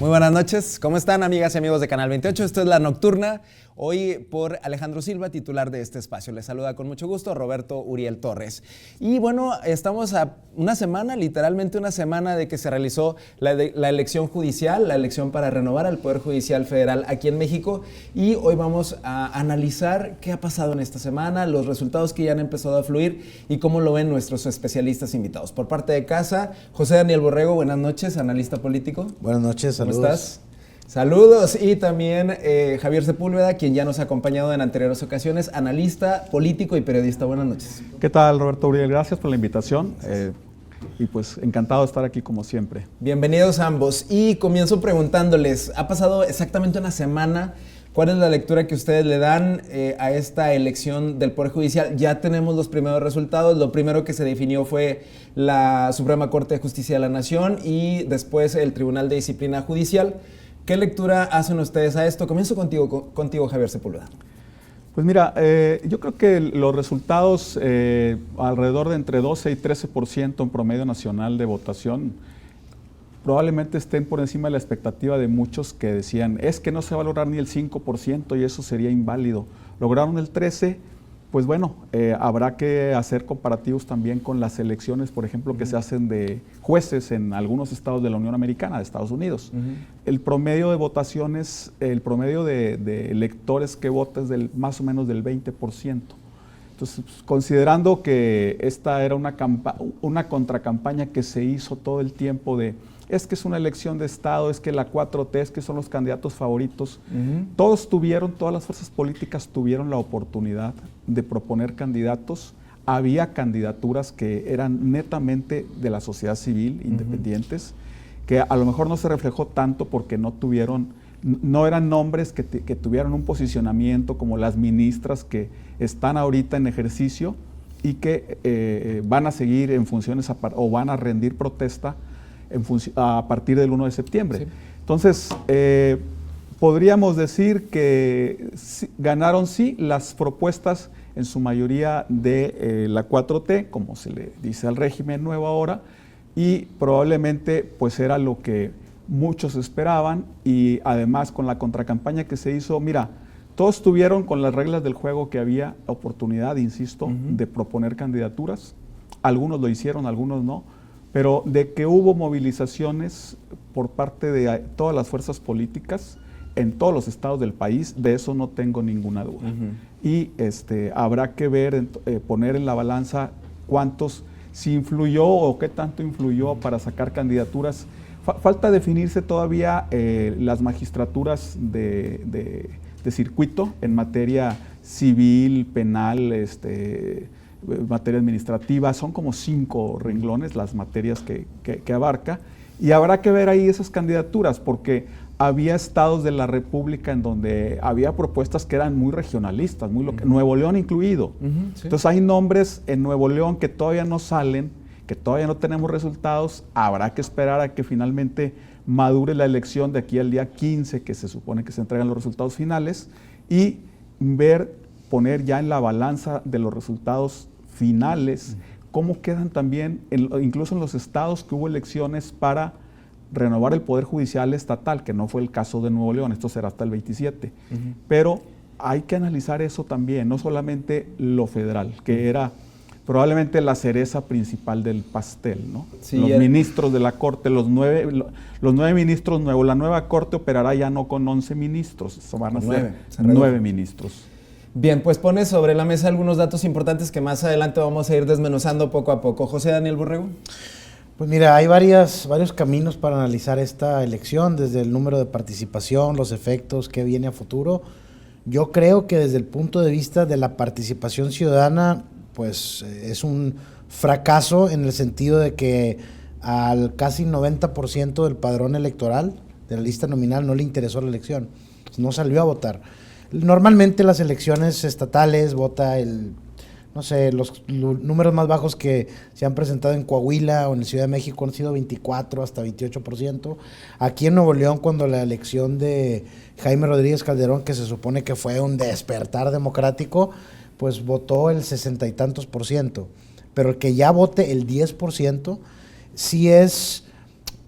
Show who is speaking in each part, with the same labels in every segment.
Speaker 1: Muy buenas noches, ¿cómo están amigas y amigos de Canal 28? Esto es La Nocturna, hoy por Alejandro Silva, titular de este espacio. Les saluda con mucho gusto Roberto Uriel Torres. Y bueno, estamos a una semana, literalmente una semana de que se realizó la elección judicial, la elección para renovar al Poder Judicial Federal aquí en México. Y hoy vamos a analizar qué ha pasado en esta semana, los resultados que ya han empezado a fluir y cómo lo ven nuestros especialistas invitados. Por parte de casa, José Daniel Borrego, buenas noches, analista político.
Speaker 2: Buenas noches, saludos.
Speaker 1: ¿Cómo estás? Saludos. Y también Javier Sepúlveda, quien ya nos ha acompañado en anteriores ocasiones, analista, político y periodista. Buenas noches.
Speaker 3: ¿Qué tal, Roberto Uriel? Gracias por la invitación y pues encantado de estar aquí como siempre.
Speaker 1: Bienvenidos ambos. Y comienzo preguntándoles, ha pasado exactamente una semana. ¿Cuál es la lectura que ustedes le dan a esta elección del Poder Judicial? Ya tenemos los primeros resultados. Lo primero que se definió fue la Suprema Corte de Justicia de la Nación y después el Tribunal de Disciplina Judicial. ¿Qué lectura hacen ustedes a esto? Comienzo contigo Javier Sepúlveda.
Speaker 3: Pues mira, yo creo que los resultados, alrededor de entre 12 y 13% en promedio nacional de votación, probablemente estén por encima de la expectativa de muchos que decían, es que no se va a lograr ni el 5% y eso sería inválido. Lograron el 13%, pues bueno, habrá que hacer comparativos también con las elecciones, por ejemplo, que se hacen de jueces en algunos estados de la Unión Americana, de Estados Unidos. El promedio de votaciones, el promedio de electores que vota es más o menos del 20%. Entonces, pues, considerando que esta era una contracampaña que se hizo todo el tiempo de es que es una elección de Estado, es que la 4T, es que son los candidatos favoritos. Todas las fuerzas políticas tuvieron la oportunidad de proponer candidatos. Había candidaturas que eran netamente de la sociedad civil, independientes, que a lo mejor no se reflejó tanto porque no eran nombres que tuvieran un posicionamiento como las ministras que están ahorita en ejercicio y que van a seguir en funciones o van a rendir protesta a partir del 1 de septiembre. Sí. Entonces, podríamos decir que ganaron sí las propuestas en su mayoría de la 4T, como se le dice al régimen nuevo ahora, y probablemente pues era lo que muchos esperaban y además con la contracampaña que se hizo, mira, todos tuvieron con las reglas del juego que había oportunidad, insisto, de proponer candidaturas, algunos lo hicieron, algunos no, pero de que hubo movilizaciones por parte de todas las fuerzas políticas en todos los estados del país, de eso no tengo ninguna duda. Y habrá que ver, poner en la balanza si influyó o qué tanto influyó para sacar candidaturas. Falta definirse todavía las magistraturas de circuito en materia civil, penal, materia administrativa, son como 5 renglones las materias que abarca, y habrá que ver ahí esas candidaturas, porque había estados de la República en donde había propuestas que eran muy regionalistas, muy Nuevo León incluido. Sí. Entonces hay nombres en Nuevo León que todavía no salen, que todavía no tenemos resultados, habrá que esperar a que finalmente madure la elección de aquí al día 15, que se supone que se entregan los resultados finales, y poner ya en la balanza de los resultados finales, cómo quedan también, incluso en los estados que hubo elecciones para renovar el Poder Judicial estatal, que no fue el caso de Nuevo León, esto será hasta el 27, pero hay que analizar eso también, no solamente lo federal, que era probablemente la cereza principal del pastel, ¿no? Sí, los ministros de la Corte, los nueve ministros nuevos, la nueva Corte operará ya no con 11 ministros, van a ser 9 ministros.
Speaker 1: Bien, pues pone sobre la mesa algunos datos importantes que más adelante vamos a ir desmenuzando poco a poco. José Daniel Borrego.
Speaker 2: Pues mira, hay varios caminos para analizar esta elección, desde el número de participación, los efectos, qué viene a futuro. Yo creo que desde el punto de vista de la participación ciudadana, pues es un fracaso en el sentido de que al casi 90% del padrón electoral de la lista nominal no le interesó la elección, no salió a votar. Normalmente las elecciones estatales vota los números más bajos que se han presentado en Coahuila o en la Ciudad de México han sido 24 hasta 28%. Aquí en Nuevo León, cuando la elección de Jaime Rodríguez Calderón, que se supone que fue un despertar democrático, pues votó el 60 y tantos %. Pero el que ya vote el 10% sí es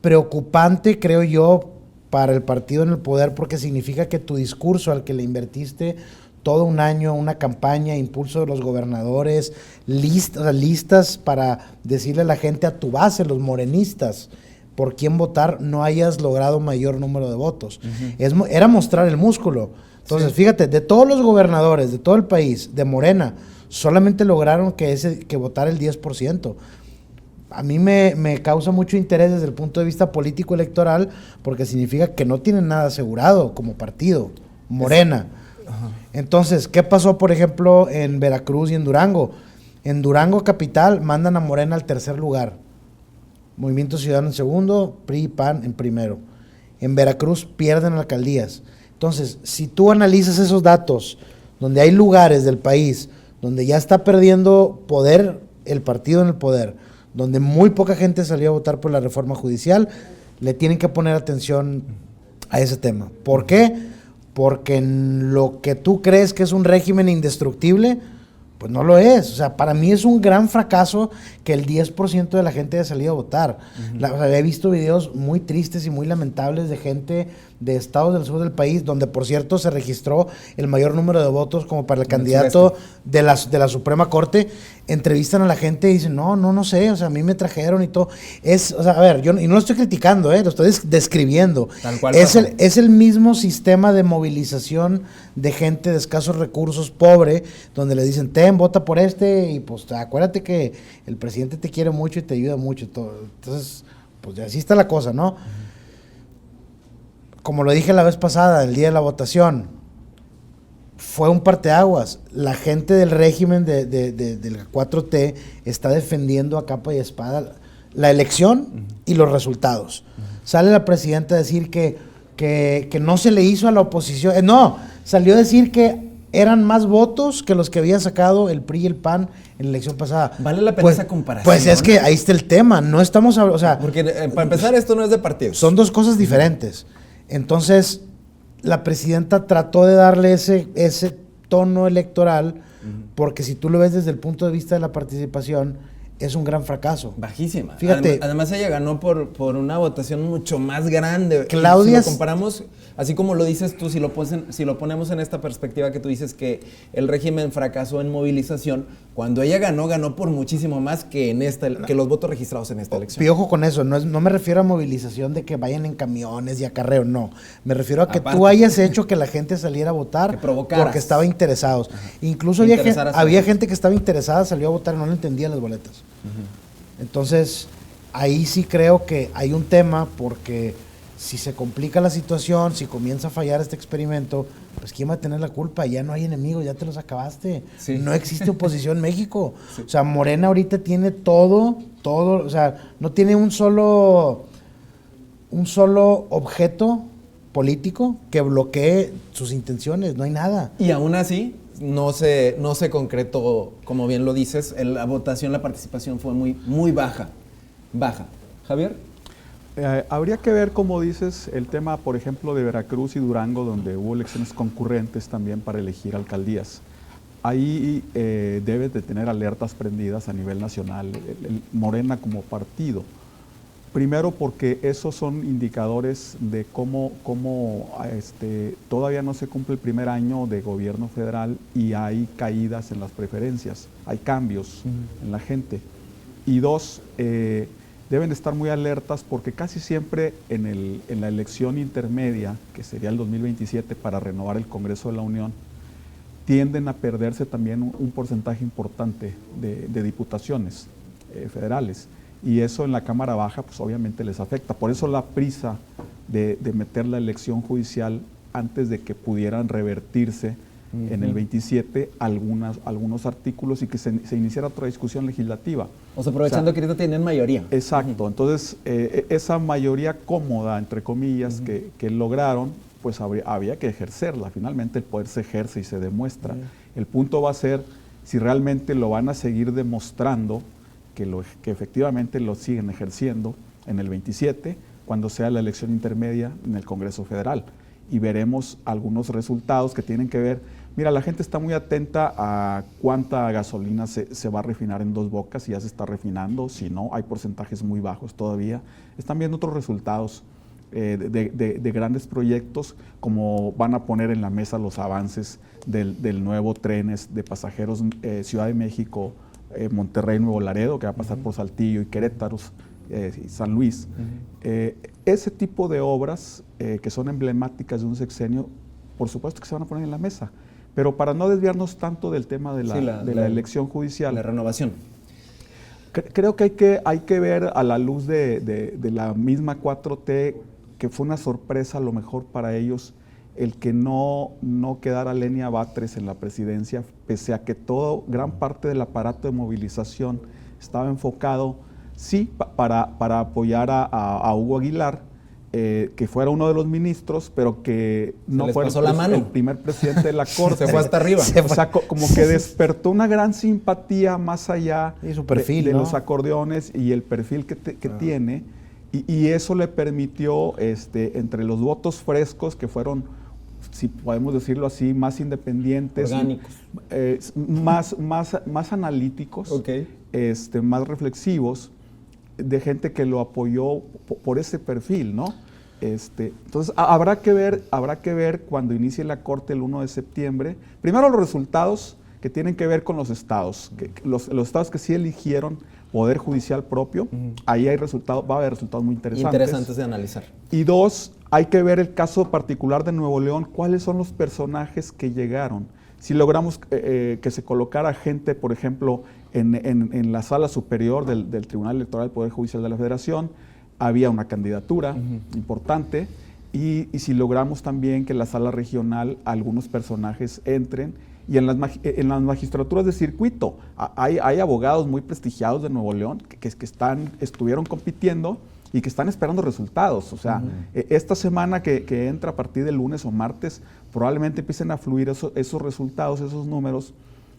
Speaker 2: preocupante, creo yo, para el partido en el poder porque significa que tu discurso al que le invertiste todo un año, una campaña, impulso de los gobernadores, listas para decirle a la gente, a tu base, los morenistas, por quién votar, no hayas logrado mayor número de votos. Era mostrar el músculo. Entonces, fíjate, de todos los gobernadores, de todo el país, de Morena, solamente lograron que votara el 10%. A mí me causa mucho interés desde el punto de vista político electoral porque significa que no tienen nada asegurado como partido, Morena. Entonces, ¿qué pasó, por ejemplo, en Veracruz y en Durango? En Durango capital mandan a Morena al tercer lugar, Movimiento Ciudadano en segundo, PRI y PAN en primero. En Veracruz pierden alcaldías. Entonces, si tú analizas esos datos, donde hay lugares del país donde ya está perdiendo poder el partido en el poder, donde muy poca gente salió a votar por la reforma judicial, le tienen que poner atención a ese tema. ¿Por qué? Porque en lo que tú crees que es un régimen indestructible, pues no lo es. O sea, para mí es un gran fracaso que el 10% de la gente haya salido a votar. O sea, he visto videos muy tristes y muy lamentables de gente de estados del sur del país, donde por cierto se registró el mayor número de votos como para el candidato de la Suprema Corte. Entrevistan a la gente y dicen, no sé, o sea, a mí me trajeron y todo. O sea, a ver, y no lo estoy criticando, lo estoy describiendo.
Speaker 1: Tal cual
Speaker 2: es el mismo sistema de movilización de gente de escasos recursos, pobre, donde le dicen, vota por y pues acuérdate que el presidente te quiere mucho y te ayuda mucho y todo. Entonces, pues así está la cosa, ¿no? Como lo dije la vez pasada, el día de la votación, fue un parteaguas. La gente del régimen de la 4T está defendiendo a capa y espada la elección y los resultados. Sale la presidenta a decir que no se le hizo a la oposición. Salió a decir que eran más votos que los que había sacado el PRI y el PAN en la elección pasada.
Speaker 1: ¿Vale la pena esa comparación?
Speaker 2: Pues es que ahí está el tema. No estamos hablando, o sea,
Speaker 1: porque para empezar esto no es de partidos.
Speaker 2: Son dos cosas diferentes. Entonces, la presidenta trató de darle ese tono electoral, porque si tú lo ves desde el punto de vista de la participación, es un gran fracaso.
Speaker 1: Bajísima.
Speaker 2: Fíjate.
Speaker 1: Además ella ganó por una votación mucho más grande.
Speaker 2: Claudia.
Speaker 1: Y si lo comparamos, así como lo dices tú, si lo ponemos en esta perspectiva que tú dices que el régimen fracasó en movilización, cuando ella ganó por muchísimo más que que los votos registrados en esta elección.
Speaker 2: Piojo con eso, no me refiero a movilización de que vayan en camiones y acarreo, no. Me refiero a que
Speaker 1: Aparte,
Speaker 2: tú hayas hecho que la gente saliera a votar porque estaba interesados. Incluso había gente que estaba interesada, salió a votar y no le entendían las boletas. Entonces, ahí sí creo que hay un tema, porque si se complica la situación, si comienza a fallar este experimento, pues ¿quién va a tener la culpa? Ya no hay enemigos, ya te los acabaste. Sí. No existe oposición en México. Sí. O sea, Morena ahorita tiene todo, o sea, no tiene un solo objeto político que bloquee sus intenciones, no hay nada.
Speaker 1: Y aún así no se concretó, como bien lo dices, la votación, la participación fue muy baja. Javier.
Speaker 3: Habría que ver, como dices, el tema, por ejemplo, de Veracruz y Durango, donde hubo elecciones concurrentes también para elegir alcaldías. Ahí debe de tener alertas prendidas a nivel nacional, el Morena como partido. Primero porque esos son indicadores de cómo todavía no se cumple el primer año de gobierno federal y hay caídas en las preferencias, hay cambios en la gente. Y dos, deben estar muy alertas porque casi siempre en la elección intermedia, que sería el 2027 para renovar el Congreso de la Unión, tienden a perderse también un porcentaje importante de diputaciones federales. Y eso en la Cámara Baja, pues obviamente les afecta. Por eso la prisa de meter la elección judicial antes de que pudieran revertirse en el 27 algunos artículos y que se iniciara otra discusión legislativa.
Speaker 1: O sea, aprovechando que ahorita tienen mayoría.
Speaker 3: Exacto. Entonces, esa mayoría cómoda, entre comillas, que lograron, pues había que ejercerla. Finalmente el poder se ejerce y se demuestra. El punto va a ser si realmente lo van a seguir demostrando, que efectivamente lo siguen ejerciendo en el 27, cuando sea la elección intermedia en el Congreso Federal. Y veremos algunos resultados que tienen que ver. Mira, la gente está muy atenta a cuánta gasolina se va a refinar en Dos Bocas, si ya se está refinando, si no, hay porcentajes muy bajos todavía. Están viendo otros resultados de grandes proyectos, como van a poner en la mesa los avances del nuevo trenes de pasajeros Ciudad de México, Monterrey, Nuevo Laredo, que va a pasar por Saltillo y Querétaro y San Luis. Ese tipo de obras que son emblemáticas de un sexenio, por supuesto que se van a poner en la mesa, pero para no desviarnos tanto del tema de la elección judicial.
Speaker 1: La renovación.
Speaker 3: Creo que hay que ver a la luz de la misma 4T, que fue una sorpresa a lo mejor para ellos el que no quedara Lenia Batres en la presidencia, pese a que gran parte del aparato de movilización estaba enfocado, sí, para apoyar a Hugo Aguilar, que fuera uno de los ministros, pero que no fuera el primer presidente de la Corte.
Speaker 1: Se fue hasta arriba.
Speaker 3: O sea, como que despertó una gran simpatía más allá
Speaker 2: su perfil,
Speaker 3: de los acordeones y el perfil que tiene, y eso le permitió, entre los votos frescos, que fueron, si podemos decirlo así, más independientes,
Speaker 1: orgánicos,
Speaker 3: más analíticos,
Speaker 1: okay,
Speaker 3: más reflexivos, de gente que lo apoyó por ese perfil, ¿no? Entonces habrá que ver cuando inicie la Corte el 1 de septiembre, primero los resultados que tienen que ver con los estados, los estados que sí eligieron poder judicial propio, ahí va a haber resultados muy interesantes
Speaker 1: de analizar.
Speaker 3: Y dos, hay que ver el caso particular de Nuevo León, cuáles son los personajes que llegaron. Si logramos que se colocara gente, por ejemplo, en la sala superior del Tribunal Electoral del Poder Judicial de la Federación, había una candidatura importante, y si logramos también que en la sala regional algunos personajes entren, y en las magistraturas de circuito hay abogados muy prestigiados de Nuevo León que estuvieron compitiendo y que están esperando resultados. O sea, esta semana que entra a partir del lunes o martes, probablemente empiecen a fluir esos resultados, esos números,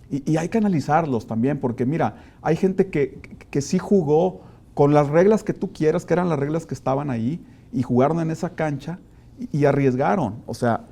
Speaker 3: y hay que analizarlos también, porque mira, hay gente que sí jugó con las reglas que tú quieras, que eran las reglas que estaban ahí, y jugaron en esa cancha y arriesgaron. O sea,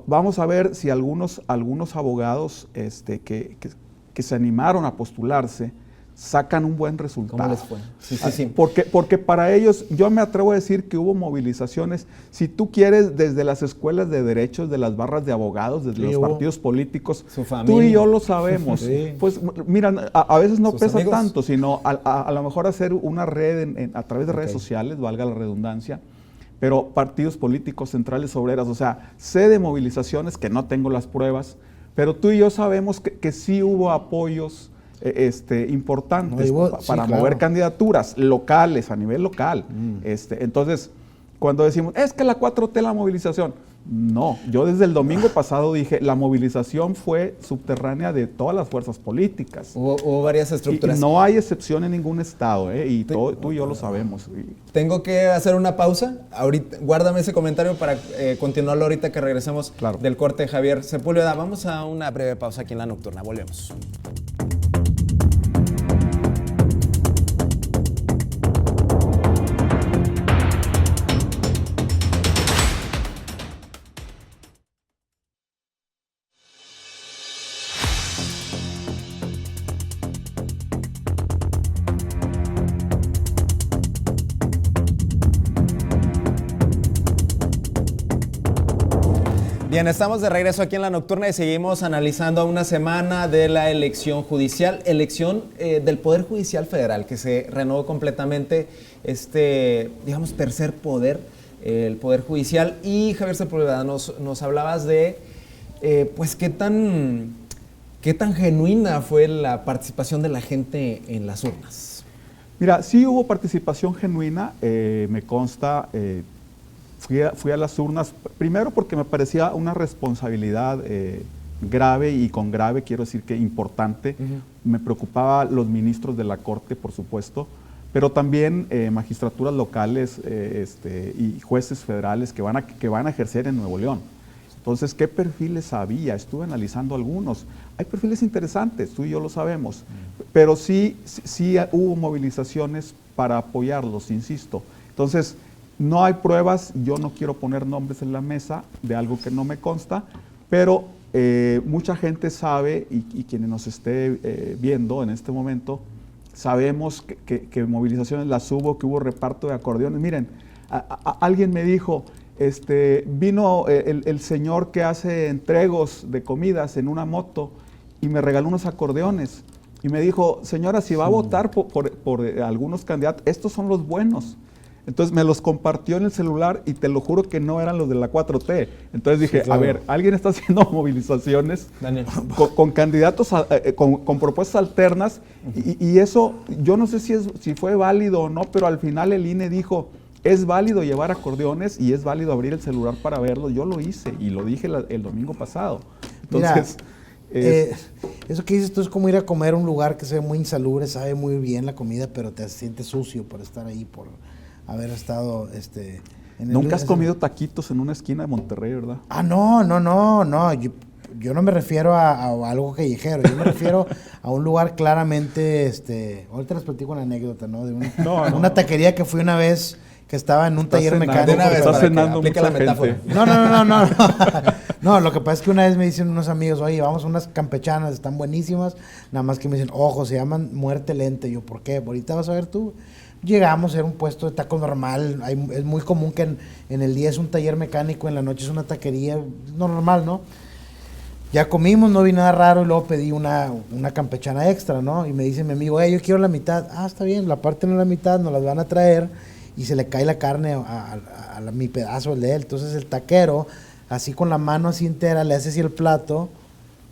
Speaker 3: vamos a ver si algunos abogados que se animaron a postularse sacan un buen resultado.
Speaker 1: ¿Cómo les fue? Sí.
Speaker 3: Porque para ellos, yo me atrevo a decir que hubo movilizaciones, si tú quieres, desde las escuelas de derechos, de las barras de abogados, desde los partidos políticos, tú y yo lo sabemos. Sí. Pues mira, a veces no pesa amigos tanto, sino a lo mejor hacer una red a través de redes sociales, valga la redundancia, pero partidos políticos, centrales obreras, o sea, sé de movilizaciones que no tengo las pruebas, pero tú y yo sabemos que sí hubo apoyos importantes para mover candidaturas locales, a nivel local. Entonces, cuando decimos, es que la 4T, la movilización, no, yo desde el domingo pasado dije, la movilización fue subterránea de todas las fuerzas políticas.
Speaker 1: Hubo varias estructuras.
Speaker 3: Y no hay excepción en ningún estado, y tú y yo lo sabemos.
Speaker 1: Tengo que hacer una pausa. Ahorita, guárdame ese comentario para continuarlo ahorita que regresemos del corte de Javier Sepúlveda. Vamos a una breve pausa aquí en La Nocturna. Volvemos. Bien, estamos de regreso aquí en La Nocturna y seguimos analizando una semana de la elección judicial, elección del Poder Judicial Federal, que se renovó completamente digamos, tercer poder, el Poder Judicial. Y Javier Sepúlveda, nos hablabas de, pues, qué tan genuina fue la participación de la gente en las urnas.
Speaker 3: Mira, sí hubo participación genuina, me consta. Fui a las urnas, primero porque me parecía una responsabilidad grave, y con grave quiero decir que importante. Me preocupaba los ministros de la Corte, por supuesto, pero también magistraturas locales y jueces federales que van a ejercer en Nuevo León. Entonces, ¿qué perfiles había? Estuve analizando algunos. Hay perfiles interesantes, tú y yo lo sabemos, pero sí hubo movilizaciones para apoyarlos, insisto. Entonces, no hay pruebas, yo no quiero poner nombres en la mesa de algo que no me consta, pero mucha gente sabe, y quienes nos esté viendo en este momento, sabemos que movilizaciones las hubo, que hubo reparto de acordeones. Miren, Alguien me dijo, vino el señor que hace entregos de comidas en una moto y me regaló unos acordeones. Y me dijo, señora, si va a votar por algunos candidatos, estos son los buenos. Entonces me los compartió en el celular y te lo juro que no eran los de la 4T. Entonces dije, sí, claro. A ver, alguien está haciendo movilizaciones con candidatos, con propuestas alternas, y eso, yo no sé si fue válido o no, pero al final el INE dijo, es válido llevar acordeones y es válido abrir el celular para verlos. Yo lo hice y lo dije el domingo pasado. Entonces...
Speaker 2: Mira, eso que dices tú es como ir a comer a un lugar que se ve muy insalubre, sabe muy bien la comida, pero te sientes sucio por estar ahí, por haber estado
Speaker 3: Nunca has comido taquitos en una esquina de Monterrey, ¿verdad?
Speaker 2: No. Yo no me refiero a algo callejero, yo me refiero a un lugar claramente, ahorita les platico una anécdota, ¿no? De una taquería que fui una vez, que estaba en un taller mecánico.
Speaker 3: Está cenando mucha gente.
Speaker 2: No. No, lo que pasa es que una vez me dicen unos amigos, oye, vamos a unas campechanas, están buenísimas, nada más que me dicen, ojo, se llaman muerte lenta. Yo, ¿por qué? Ahorita vas a ver tú. Llegamos, era un puesto de tacos normal, es muy común que en el día es un taller mecánico, en la noche es una taquería, normal, ¿no? Ya comimos, no vi nada raro y luego pedí una campechana extra, ¿no? Y me dice mi amigo, yo quiero la mitad. Ah, está bien, la parte no la mitad, nos las van a traer y se le cae la carne a mi pedazo, el de él. Entonces el taquero, así con la mano así entera, le hace así el plato,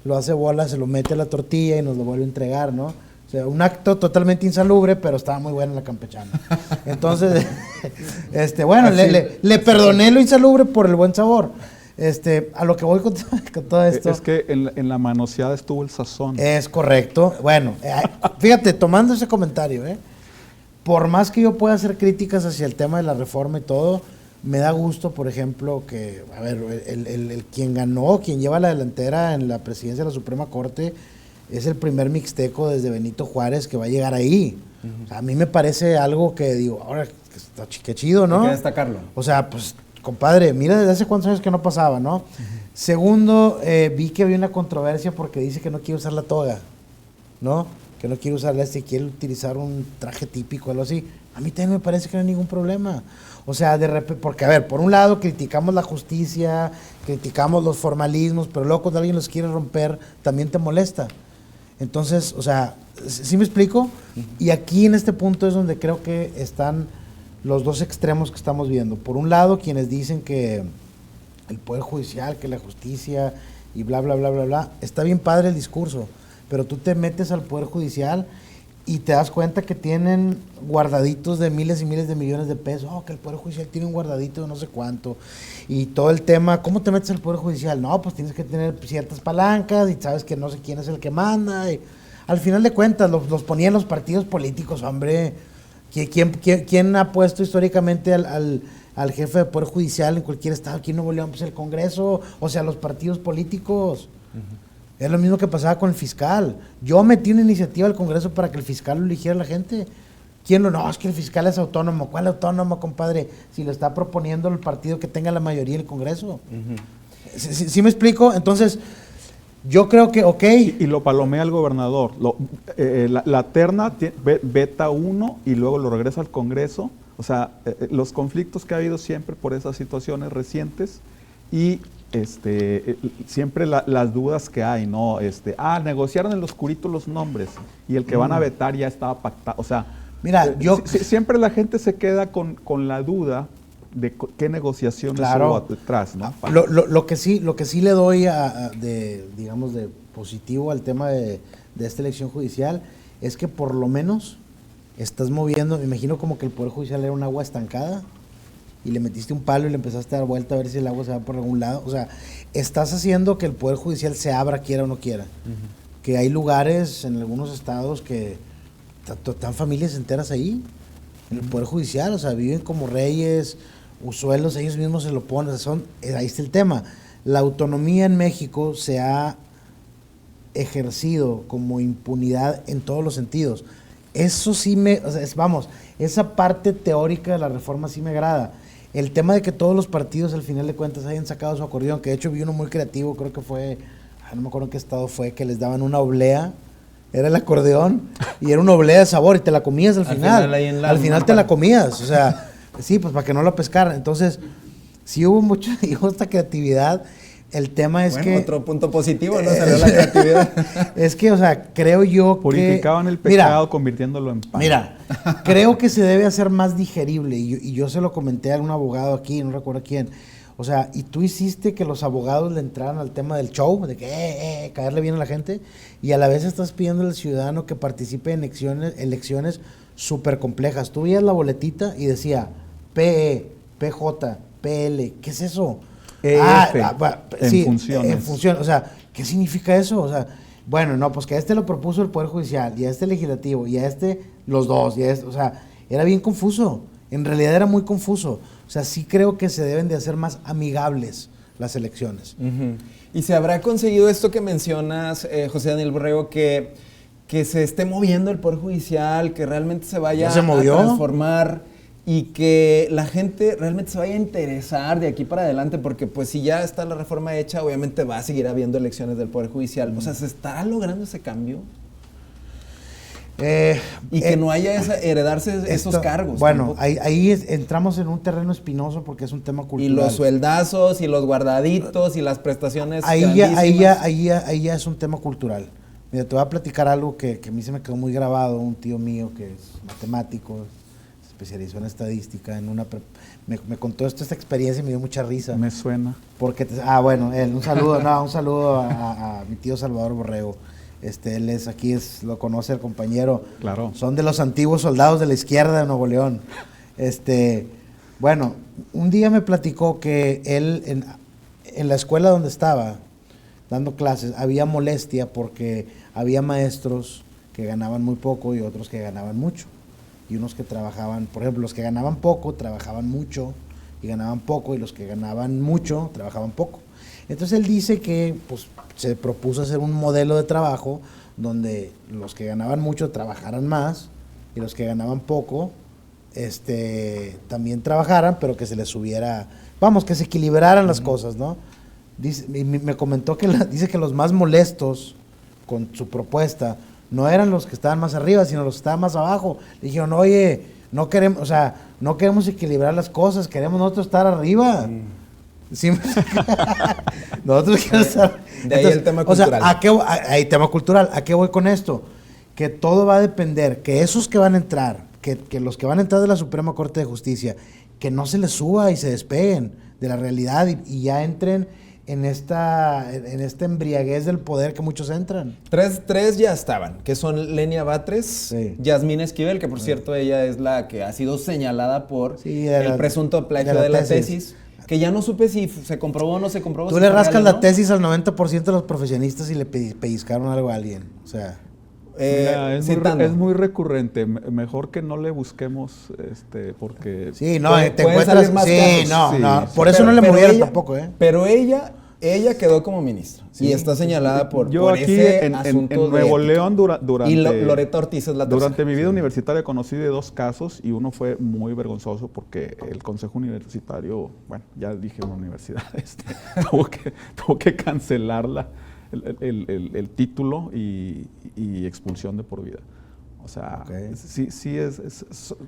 Speaker 2: lo hace bola, se lo mete a la tortilla y nos lo vuelve a entregar, ¿no? O sea, un acto totalmente insalubre, pero estaba muy buena la campechana. Entonces, bueno, le perdoné lo insalubre por el buen sabor. A lo que voy con todo esto.
Speaker 3: Es que en la manoseada estuvo el sazón.
Speaker 2: Es correcto. Bueno, fíjate, tomando ese comentario, por más que yo pueda hacer críticas hacia el tema de la reforma y todo, me da gusto, por ejemplo, que, a ver, el quien ganó, quien lleva la delantera en la presidencia de la Suprema Corte, es el primer mixteco desde Benito Juárez que va a llegar ahí. O sea, a mí me parece algo que digo, ahora, qué chido, ¿no?
Speaker 1: Hay que destacarlo.
Speaker 2: O sea, pues, compadre, mira desde hace cuántos años que no pasaba, ¿no? Segundo, vi que había una controversia porque dice que no quiere usar la toga, ¿no? Que no quiere usar quiere utilizar un traje típico, algo así. A mí también me parece que no hay ningún problema. O sea, de repente, porque a ver, por un lado criticamos la justicia, criticamos los formalismos, pero luego cuando alguien los quiere romper, también te molesta. Entonces, o sea, ¿sí me explico? Y aquí en este punto es donde creo que están los dos extremos que estamos viendo. Por un lado, quienes dicen que el Poder Judicial, que la justicia y bla, bla, bla, bla, bla. Está bien padre el discurso, pero tú te metes al Poder Judicial y te das cuenta que tienen guardaditos de miles y miles de millones de pesos. Oh, que el Poder Judicial tiene un guardadito de no sé cuánto. Y todo el tema, ¿cómo te metes al Poder Judicial? No, pues tienes que tener ciertas palancas y sabes que no sé quién es el que manda. Y al final de cuentas, los ponían los partidos políticos, hombre. ¿Quién ha puesto históricamente al jefe de Poder Judicial en cualquier estado? Aquí en Nuevo León, pues el Congreso, o sea, los partidos políticos. Es lo mismo que pasaba con el fiscal. Yo metí una iniciativa al Congreso para que el fiscal lo eligiera la gente. ¿Quién lo? No, es que el fiscal es autónomo. ¿Cuál autónomo, compadre? Si lo está proponiendo el partido que tenga la mayoría en el Congreso. ¿Sí me explico? Entonces, yo creo que, ok.
Speaker 3: Y lo palomea el gobernador. La terna veta uno y luego lo regresa al Congreso. O sea, los conflictos que ha habido siempre por esas situaciones recientes y siempre las dudas que hay, ¿no? Negociaron en lo oscurito los nombres y el que van a vetar ya estaba pactado. O sea,
Speaker 2: mira,
Speaker 3: siempre la gente se queda con la duda de qué negociaciones hubo detrás, ¿no?
Speaker 2: Lo que sí le doy de positivo al tema de esta elección judicial es que por lo menos estás moviendo, me imagino como que el Poder Judicial era un agua estancada y le metiste un palo y le empezaste a dar vuelta a ver si el agua se va por algún lado. O sea, estás haciendo que el Poder Judicial se abra, quiera o no quiera. Que hay lugares en algunos estados que están familias enteras ahí, en el Poder Judicial, o sea, viven como reyes, usuelos, ellos mismos se lo ponen, ahí está el tema. La autonomía en México se ha ejercido como impunidad en todos los sentidos. Eso sí esa parte teórica de la reforma sí me agrada. El tema de que todos los partidos al final de cuentas hayan sacado su acordeón, que de hecho vi uno muy creativo, creo que fue, no me acuerdo en qué estado fue, que les daban una oblea, era el acordeón, y era una oblea de sabor, y te la comías al final. Al final te la comías, o sea, Sí, pues para que no lo pescaran. Entonces, sí hubo esta creatividad. El tema es que...
Speaker 1: Otro punto positivo, ¿no? Salió la creatividad.
Speaker 2: Es que, o sea, creo yo
Speaker 3: purificaban el pecado convirtiéndolo en pan.
Speaker 2: Mira, creo que se debe hacer más digerible. Y yo se lo comenté a un abogado aquí, no recuerdo quién. O sea, y tú hiciste que los abogados le entraran al tema del show, de que caerle bien a la gente, y a la vez estás pidiendo al ciudadano que participe en elecciones súper complejas. Tú veías la boletita y decía PE, PJ, PL, ¿qué es eso?
Speaker 3: En funciones.
Speaker 2: En función, o sea, ¿qué significa eso? O sea, bueno, no, pues que a este lo propuso el Poder Judicial, y a este legislativo, y a este los dos, y a este, o sea, era bien confuso. En realidad era muy confuso. O sea, sí creo que se deben de hacer más amigables las elecciones.
Speaker 1: ¿Y se habrá conseguido esto que mencionas, José Daniel Borrego, que se esté moviendo el Poder Judicial, que realmente se vaya a transformar y que la gente realmente se vaya a interesar de aquí para adelante? Porque pues si ya está la reforma hecha, obviamente va a seguir habiendo elecciones del Poder Judicial. O sea, ¿se estará logrando ese cambio? Y que no haya heredarse esos cargos.
Speaker 2: Bueno, ahí entramos en un terreno espinoso porque es un tema cultural.
Speaker 1: Y los sueldazos, y los guardaditos, y las prestaciones
Speaker 2: ahí ya es un tema cultural. Mira, te voy a platicar algo que a mí se me quedó muy grabado. Un tío mío que es matemático, se especializó en estadística, me contó esta experiencia y me dio mucha risa.
Speaker 3: Me suena.
Speaker 2: Porque bueno, un saludo a mi tío Salvador Borrego. Él lo conoce el compañero.
Speaker 3: Claro.
Speaker 2: Son de los antiguos soldados de la izquierda de Nuevo León. Bueno, un día me platicó que él en la escuela donde estaba dando clases había molestia porque había maestros que ganaban muy poco y otros que ganaban mucho. Y unos que trabajaban, por ejemplo, los que ganaban poco trabajaban mucho y ganaban poco, y los que ganaban mucho trabajaban poco. Entonces él dice que pues, se propuso hacer un modelo de trabajo donde los que ganaban mucho trabajaran más y los que ganaban poco también trabajaran, pero que se les subiera, que se equilibraran las cosas, ¿no? Me comentó que dice que los más molestos con su propuesta no eran los que estaban más arriba, sino los que estaban más abajo. Le dijeron, oye, no queremos equilibrar las cosas, queremos nosotros estar arriba. Sí. Nosotros queremos estar.
Speaker 1: De ahí el tema cultural.
Speaker 2: Hay tema cultural. ¿A qué voy con esto? Que todo va a depender, que esos que van a entrar, que los que van a entrar de la Suprema Corte de Justicia, que no se les suba y se despeguen de la realidad y ya entren en esta embriaguez del poder que muchos entran.
Speaker 1: Tres ya estaban, que son Lenia Batres,
Speaker 2: sí.
Speaker 1: Yasmín Esquivel, que por cierto ella es la que ha sido señalada por el presunto plagio
Speaker 2: de
Speaker 1: la tesis. Que ya no supe si se comprobó o no se comprobó.
Speaker 2: Tú le rascas la tesis al 90% de los profesionistas y le pellizcaron algo a alguien. O sea...
Speaker 3: Mira, es muy recurrente. Mejor que no le busquemos, porque...
Speaker 2: Sí, no, te encuentras...
Speaker 1: Más casos.
Speaker 2: Por eso no le movieron tampoco, ¿eh?
Speaker 1: Pero ella quedó como ministra. Sí, y está señalada por
Speaker 3: aquí
Speaker 1: ese
Speaker 3: en
Speaker 1: asunto
Speaker 3: Nuevo León durante...
Speaker 1: Y Loreto Ortiz es la tercera.
Speaker 3: Durante mi vida universitaria conocí de 2 casos y uno fue muy vergonzoso porque el Consejo Universitario, bueno, ya dije una universidad, tuvo que cancelarla. El título y expulsión de por vida. O sea, sí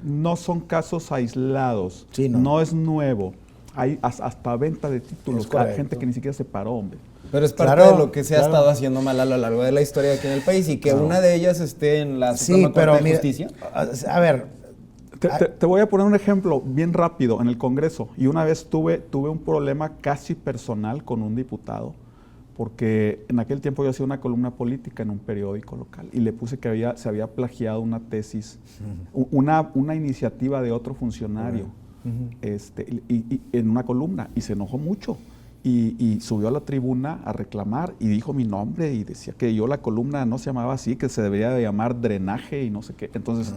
Speaker 3: no son casos aislados,
Speaker 2: sí,
Speaker 3: no es nuevo. Hay hasta venta de títulos, hay gente que ni siquiera se paró, hombre.
Speaker 1: Pero es parte de lo que se ha estado haciendo mal a lo largo de la historia aquí en el país, y que una de ellas esté en la Suprema Corte de Justicia.
Speaker 2: A ver...
Speaker 3: Te voy a poner un ejemplo bien rápido en el Congreso. Y una vez tuve un problema casi personal con un diputado, porque en aquel tiempo yo hacía una columna política en un periódico local y le puse que se había plagiado una tesis, una iniciativa de otro funcionario, y en una columna, y se enojó mucho y subió a la tribuna a reclamar y dijo mi nombre y decía que la columna no se llamaba así, que se debería de llamar drenaje y no sé qué. Entonces,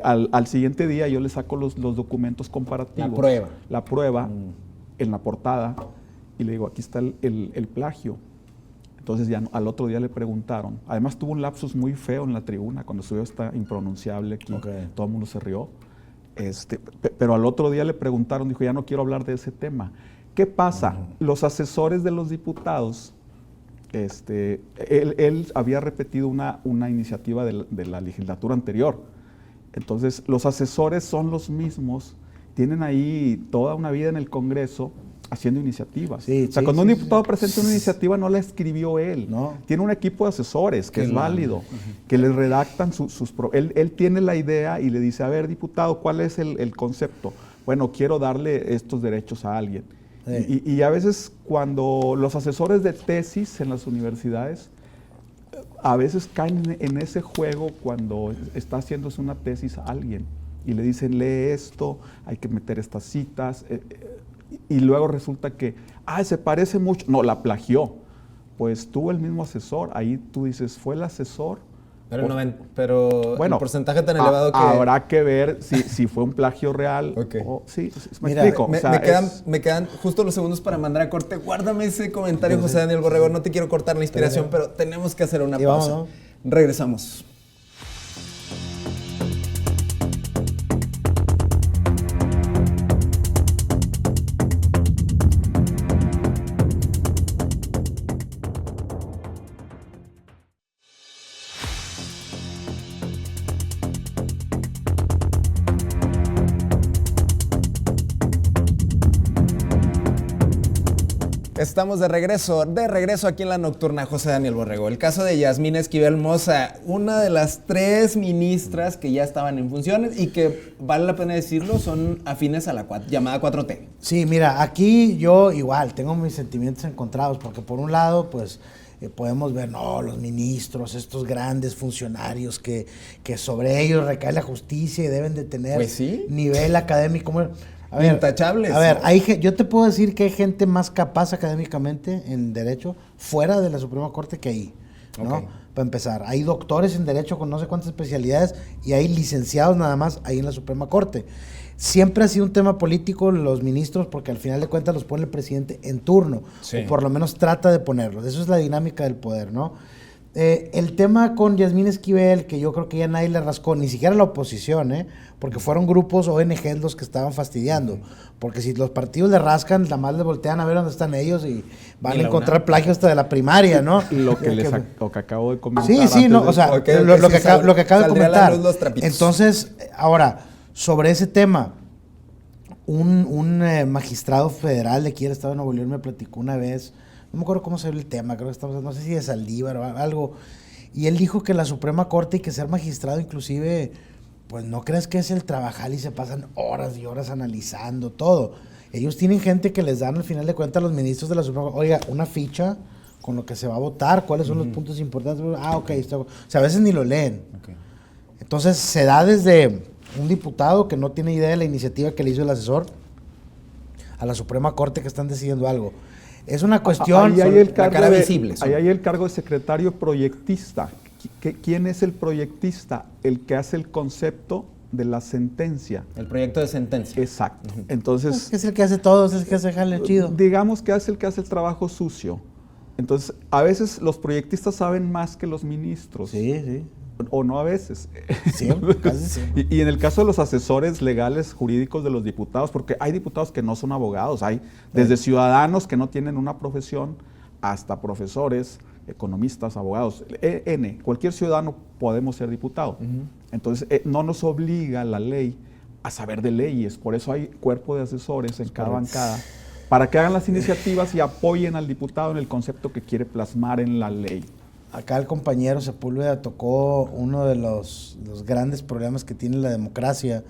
Speaker 3: al siguiente día yo le saco los documentos comparativos, la prueba en la portada. Y le digo, aquí está el plagio. Entonces ya al otro día le preguntaron. Además tuvo un lapsus muy feo en la tribuna cuando subió esta impronunciable aquí. Todo el mundo se rió. Pero al otro día le preguntaron, dijo, ya no quiero hablar de ese tema. ¿Qué pasa? Los asesores de los diputados, él había repetido una iniciativa de la legislatura anterior. Entonces, los asesores son los mismos, tienen ahí toda una vida en el Congreso haciendo iniciativas.
Speaker 2: Sí,
Speaker 3: o sea,
Speaker 2: sí,
Speaker 3: cuando
Speaker 2: sí,
Speaker 3: un diputado presenta una iniciativa, no la escribió él.
Speaker 2: No.
Speaker 3: Tiene un equipo de asesores que es válido, que le redactan él tiene la idea y le dice, a ver, diputado, ¿cuál es el concepto? Bueno, quiero darle estos derechos a alguien.
Speaker 2: Sí.
Speaker 3: Y a veces cuando los asesores de tesis en las universidades, a veces caen en ese juego cuando está haciéndose una tesis a alguien y le dicen, lee esto, hay que meter estas citas, y luego resulta que, se parece mucho, no, la plagió. Pues tuvo el mismo asesor, ahí tú dices, ¿fue el asesor?
Speaker 1: Pero
Speaker 3: Bueno,
Speaker 1: el porcentaje tan elevado que...
Speaker 3: habrá que ver si fue un plagio real.
Speaker 1: Okay.
Speaker 3: Sí, me
Speaker 2: Mira,
Speaker 3: explico.
Speaker 1: Me quedan justo los segundos para mandar a corte. Guárdame ese comentario, José Daniel Borrego. No te quiero cortar la inspiración, pero tenemos que hacer una pausa.
Speaker 2: Vamos, ¿no?
Speaker 1: Regresamos. Estamos de regreso aquí en La Nocturna, José Daniel Borrego. El caso de Yasmín Esquivel Moza, una de las 3 ministras que ya estaban en funciones y que, vale la pena decirlo, son afines a la llamada 4T.
Speaker 2: Sí, mira, aquí yo igual tengo mis sentimientos encontrados, porque por un lado, pues, podemos ver, no, los ministros, estos grandes funcionarios que sobre ellos recae la justicia y deben de tener
Speaker 1: Pues sí.
Speaker 2: nivel académico. A ver,
Speaker 1: Intachables.
Speaker 2: A ver, yo te puedo decir que hay gente más capaz académicamente en Derecho fuera de la Suprema Corte que ahí, ¿no?
Speaker 1: Ok.
Speaker 2: Para empezar, hay doctores en Derecho con no sé cuántas especialidades y hay licenciados nada más ahí en la Suprema Corte. Siempre ha sido un tema político los ministros porque al final de cuentas los pone el presidente en turno,
Speaker 1: Sí.
Speaker 2: o por lo menos trata de ponerlos. Eso es la dinámica del poder, ¿no? El tema con Yasmín Esquivel, que yo creo que ya nadie le rascó, ni siquiera la oposición, porque fueron grupos ONG los que estaban fastidiando. Porque si los partidos le rascan, nada más le voltean a ver dónde están ellos y van a encontrar plagio hasta de la primaria, ¿no?
Speaker 3: Lo que acabo de comentar.
Speaker 2: Sí, no, o sea,
Speaker 1: Ok,
Speaker 2: lo que acabo de
Speaker 1: saldría a la
Speaker 2: comentar.
Speaker 1: luz los trapitos.
Speaker 2: Entonces, ahora, sobre ese tema, un magistrado federal de aquí del Estado de Nuevo León me platicó una vez, no me acuerdo cómo se ve el tema, creo que estamos, no sé si de Saldívar o algo, y él dijo que la Suprema Corte y que ser magistrado inclusive, pues no crees que es el trabajar y se pasan horas y horas analizando todo. Ellos tienen gente que les dan al final de cuentas a los ministros de la Suprema Corte, oiga, una ficha con lo que se va a votar, cuáles son los puntos importantes, ok, o sea, a veces ni lo leen.
Speaker 1: Okay.
Speaker 2: Entonces se da desde un diputado que no tiene idea de la iniciativa que le hizo el asesor a la Suprema Corte que están decidiendo algo. Es una cuestión...
Speaker 3: Ahí hay el cargo
Speaker 1: ahí
Speaker 3: hay el cargo de secretario proyectista. ¿Quién es el proyectista? El que hace el concepto de la sentencia.
Speaker 1: El proyecto de sentencia.
Speaker 3: Exacto. Entonces,
Speaker 2: es el que hace todo, es el que hace jale chido.
Speaker 3: digamos que es el que hace el trabajo sucio. Entonces, a veces los proyectistas saben más que los ministros.
Speaker 2: Sí.
Speaker 3: O no a veces.
Speaker 2: Siempre, casi siempre.
Speaker 3: Y en el caso de los asesores legales jurídicos de los diputados, porque hay diputados que no son abogados, hay desde ciudadanos que no tienen una profesión hasta profesores, economistas, abogados, cualquier ciudadano podemos ser diputado. Entonces, no nos obliga la ley a saber de leyes, por eso hay cuerpo de asesores en cada bancada, para que hagan las iniciativas y apoyen al diputado en el concepto que quiere plasmar en la ley.
Speaker 2: Acá el compañero Sepúlveda tocó uno de los grandes problemas que tiene la democracia,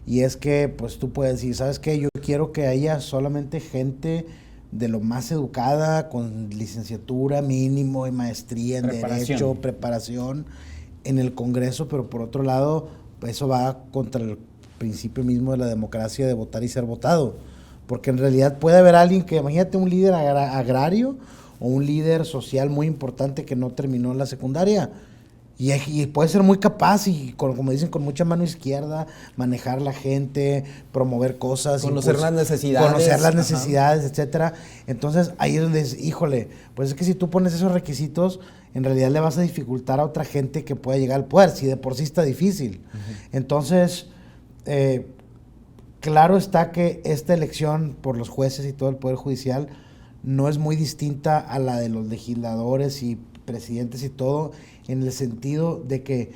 Speaker 2: y es que pues tú puedes decir, ¿sabes qué? Yo quiero que haya solamente gente de lo más educada, con licenciatura mínimo y maestría en Derecho, preparación en el Congreso, pero por otro lado, pues eso va contra el principio mismo de la democracia de votar y ser votado. Porque en realidad puede haber alguien que, imagínate un líder agrario o un líder social muy importante que no terminó la secundaria y puede ser muy capaz y, como dicen, con mucha mano izquierda, manejar la gente, promover cosas.
Speaker 1: Conocer las necesidades.
Speaker 2: Etcétera. Entonces ahí es donde dices, híjole, pues es que si tú pones esos requisitos, en realidad le vas a dificultar a otra gente que pueda llegar al poder, si de por sí está difícil. Entonces, claro está que esta elección por los jueces y todo el Poder Judicial no es muy distinta a la de los legisladores y presidentes y todo, en el sentido de que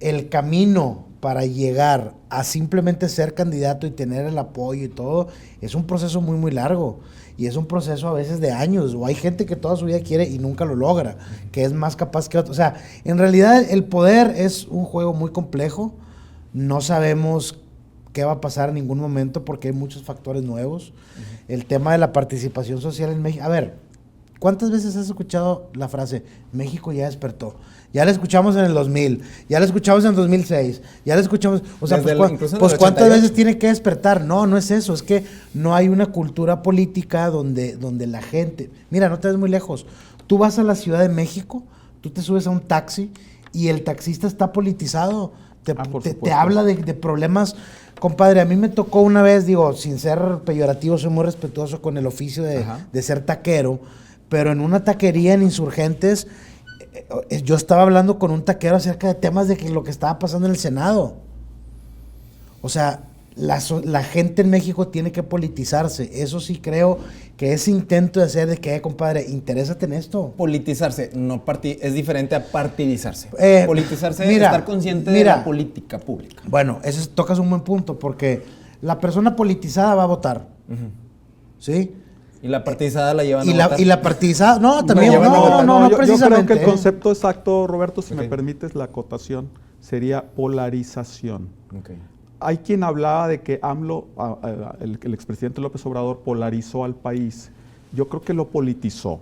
Speaker 2: el camino para llegar a simplemente ser candidato y tener el apoyo y todo, es un proceso muy, muy largo. Y es un proceso a veces de años, o hay gente que toda su vida quiere y nunca lo logra, que es más capaz que otro. O sea, en realidad el poder es un juego muy complejo, no sabemos qué va a pasar en ningún momento porque hay muchos factores nuevos. El tema de la participación social en México, a ver, ¿cuántas veces has escuchado la frase, México ya despertó? Ya la escuchamos en el 2000, ya la escuchamos en el 2006, ya la escuchamos, o sea, pues ¿cuántas veces tiene que despertar? No, no es eso, es que no hay una cultura política donde la gente, mira, no te ves muy lejos, tú vas a la Ciudad de México, tú te subes a un taxi y el taxista está politizado, te habla de problemas. Compadre, a mí me tocó una vez, digo, sin ser peyorativo, soy muy respetuoso con el oficio de ser taquero, pero en una taquería en Insurgentes, yo estaba hablando con un taquero acerca de temas de lo que estaba pasando en el Senado. O sea, la gente en México tiene que politizarse. Eso sí creo que ese intento de hacer de que, compadre, interésate en esto.
Speaker 1: Politizarse, es diferente a partidizarse. Politizarse es estar consciente de la política pública.
Speaker 2: Bueno, tocas un buen punto, porque la persona politizada va a votar. ¿Sí?
Speaker 1: Y la partidizada la llevan a votar.
Speaker 2: Y la partidizada, no, también,
Speaker 3: no,
Speaker 2: precisamente.
Speaker 3: Yo creo que el concepto exacto, Roberto, si me permites la acotación, sería polarización. Hay quien hablaba de que AMLO, el expresidente López Obrador, polarizó al país. Yo creo que lo politizó.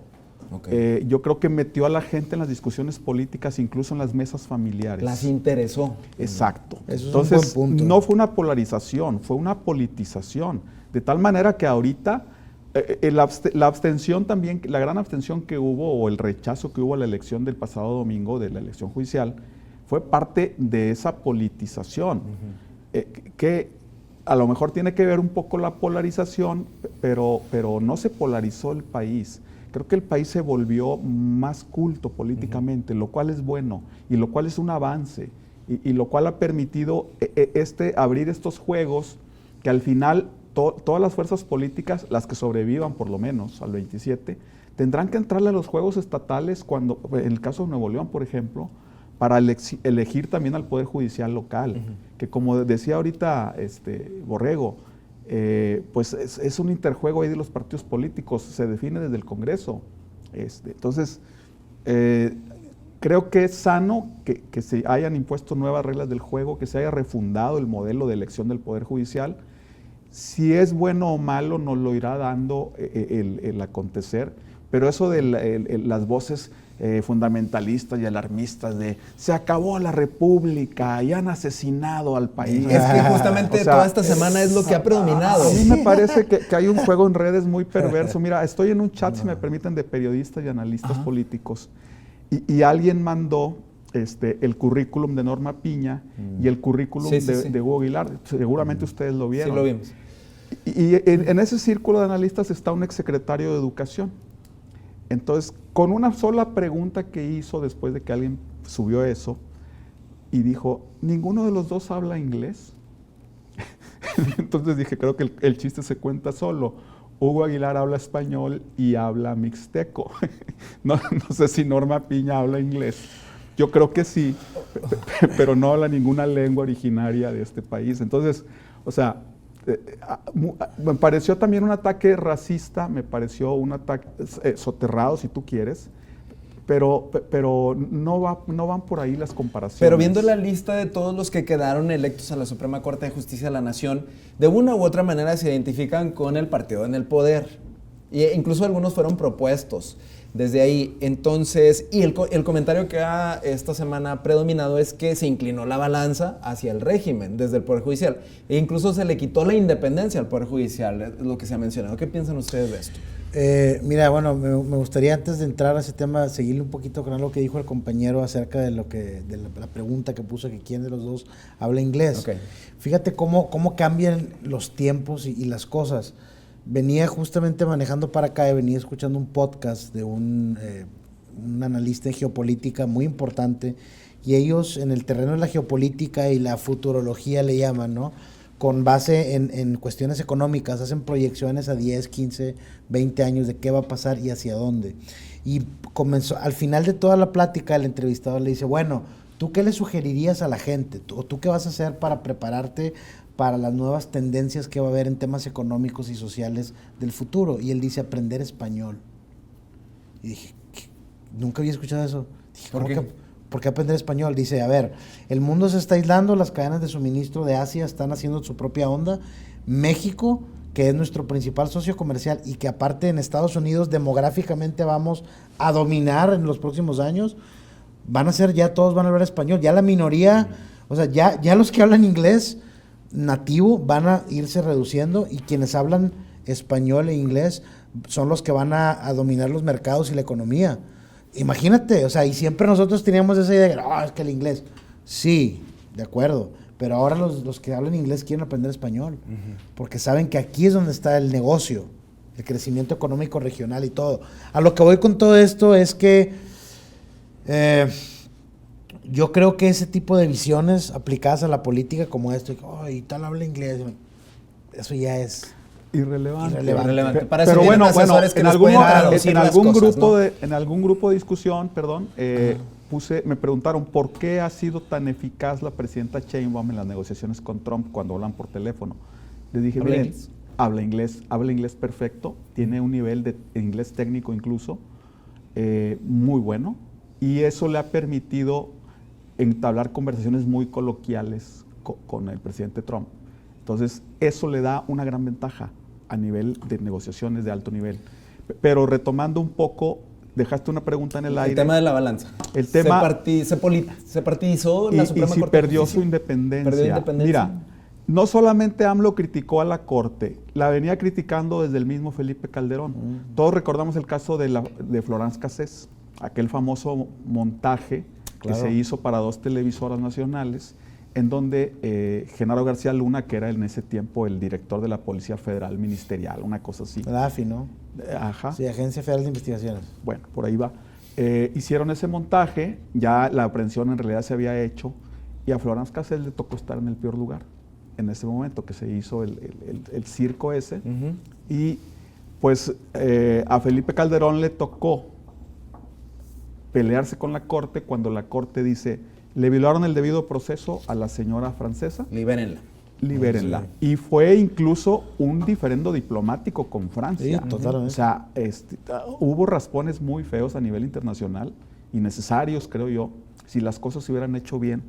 Speaker 3: Yo creo que metió a la gente en las discusiones políticas, incluso en las mesas familiares.
Speaker 1: Las interesó.
Speaker 3: Exacto.
Speaker 2: Eso
Speaker 3: Entonces,
Speaker 2: es un buen punto.
Speaker 3: No fue una polarización, fue una politización. De tal manera que ahorita la abstención también, la gran abstención que hubo o el rechazo que hubo a la elección del pasado domingo, de la elección judicial, fue parte de esa politización, que a lo mejor tiene que ver un poco la polarización, pero no se polarizó el país. Creo que el país se volvió más culto políticamente, lo cual es bueno y lo cual es un avance y lo cual ha permitido abrir estos juegos que al final todas las fuerzas políticas, las que sobrevivan por lo menos al 27, tendrán que entrarle a los juegos estatales cuando, en el caso de Nuevo León, por ejemplo, para elegir también al Poder Judicial local, que como decía ahorita Borrego, pues es un interjuego ahí de los partidos políticos, se define desde el Congreso. Entonces, creo que es sano que se hayan impuesto nuevas reglas del juego, que se haya refundado el modelo de elección del Poder Judicial. Si es bueno o malo nos lo irá dando el acontecer, pero eso de las voces fundamentalistas y alarmistas de se acabó la república y han asesinado al país.
Speaker 1: Es que justamente toda esta semana es lo que ha predominado.
Speaker 3: A mí me parece que hay un juego en redes muy perverso. Mira, estoy en un chat, si me permiten, de periodistas y analistas políticos y alguien mandó el currículum de Norma Piña y el currículum de Hugo Aguilar. Seguramente ustedes lo vieron.
Speaker 1: Sí, lo vimos.
Speaker 3: Y en ese círculo de analistas está un exsecretario de Educación. Entonces, con una sola pregunta que hizo después de que alguien subió eso, y dijo, ¿ninguno de los dos habla inglés? Entonces dije, creo que el chiste se cuenta solo. Hugo Aguilar habla español y habla mixteco. No sé si Norma Piña habla inglés. Yo creo que sí, pero no habla ninguna lengua originaria de este país. Entonces, o sea, me pareció también un ataque racista, me pareció un ataque soterrado, si tú quieres, pero no van por ahí las comparaciones.
Speaker 1: Pero viendo la lista de todos los que quedaron electos a la Suprema Corte de Justicia de la Nación, de una u otra manera se identifican con el partido en el poder. E incluso algunos fueron propuestos desde ahí. Entonces, y el comentario que esta semana ha predominado es que se inclinó la balanza hacia el régimen desde el Poder Judicial. E incluso se le quitó la independencia al Poder Judicial, es lo que se ha mencionado. ¿Qué piensan ustedes de esto?
Speaker 2: Mira, bueno, me gustaría antes de entrar a ese tema seguirle un poquito con lo que dijo el compañero acerca de la pregunta que puso, que quién de los dos habla inglés.
Speaker 1: Okay.
Speaker 2: Fíjate cómo cambian los tiempos y las cosas. Venía justamente manejando para acá y venía escuchando un podcast de un analista de geopolítica muy importante, y ellos en el terreno de la geopolítica y la futurología le llaman, ¿no? Con base en cuestiones económicas, hacen proyecciones a 10, 15, 20 años de qué va a pasar y hacia dónde. Y comenzó, al final de toda la plática, el entrevistador le dice, bueno, ¿Tú qué le sugerirías a la gente? ¿Tú qué vas a hacer para prepararte para las nuevas tendencias que va a haber en temas económicos y sociales del futuro? Y él dice aprender español. Y dije, nunca había escuchado eso. Dije, ¿Por qué aprender español? Dice, a ver, el mundo se está aislando, las cadenas de suministro de Asia están haciendo su propia onda. México, que es nuestro principal socio comercial y que aparte en Estados Unidos demográficamente vamos a dominar en los próximos años, todos van a hablar español. Ya la minoría, o sea, ya los que hablan inglés nativo van a irse reduciendo y quienes hablan español e inglés son los que van a dominar los mercados y la economía. Imagínate, o sea, y siempre nosotros teníamos esa idea de, es que el inglés, sí, de acuerdo, pero ahora los que hablan inglés quieren aprender español, porque saben que aquí es donde está el negocio, el crecimiento económico regional y todo. A lo que voy con todo esto es que yo creo que ese tipo de visiones aplicadas a la política como esto, y tal habla inglés, eso ya es
Speaker 3: irrelevante.
Speaker 1: Pero bueno,
Speaker 3: en algún grupo de discusión, me preguntaron por qué ha sido tan eficaz la presidenta Sheinbaum en las negociaciones con Trump cuando hablan por teléfono. Les dije, miren, habla inglés perfecto, tiene un nivel de inglés técnico incluso muy bueno, y eso le ha permitido entablar conversaciones muy coloquiales con el presidente Trump. Entonces, eso le da una gran ventaja a nivel de negociaciones de alto nivel. Pero retomando un poco, dejaste una pregunta en el aire.
Speaker 1: El tema de la balanza.
Speaker 3: El tema
Speaker 1: se partidizó la Suprema
Speaker 3: Corte. Y si perdió su independencia. Mira, no solamente AMLO criticó a la Corte, la venía criticando desde el mismo Felipe Calderón. Todos recordamos el caso de Florence Cassés, aquel famoso montaje que se hizo para 2 televisoras nacionales, en donde Genaro García Luna, que era en ese tiempo el director de la Policía Federal Ministerial, una cosa así.
Speaker 2: La AFI, ¿no?
Speaker 3: Ajá.
Speaker 2: Sí, Agencia Federal de Investigaciones.
Speaker 3: Bueno, por ahí va. Hicieron ese montaje, ya la aprehensión en realidad se había hecho, y a Florence Cassés le tocó estar en el peor lugar, en ese momento que se hizo el circo ese. Y pues a Felipe Calderón le tocó pelearse con la Corte cuando la Corte dice, le violaron el debido proceso a la señora francesa. Libérenla. Sí. Y fue incluso un diferendo diplomático con Francia.
Speaker 2: Sí, totalmente.
Speaker 3: O sea, hubo raspones muy feos a nivel internacional, innecesarios, creo yo, si las cosas se hubieran hecho bien.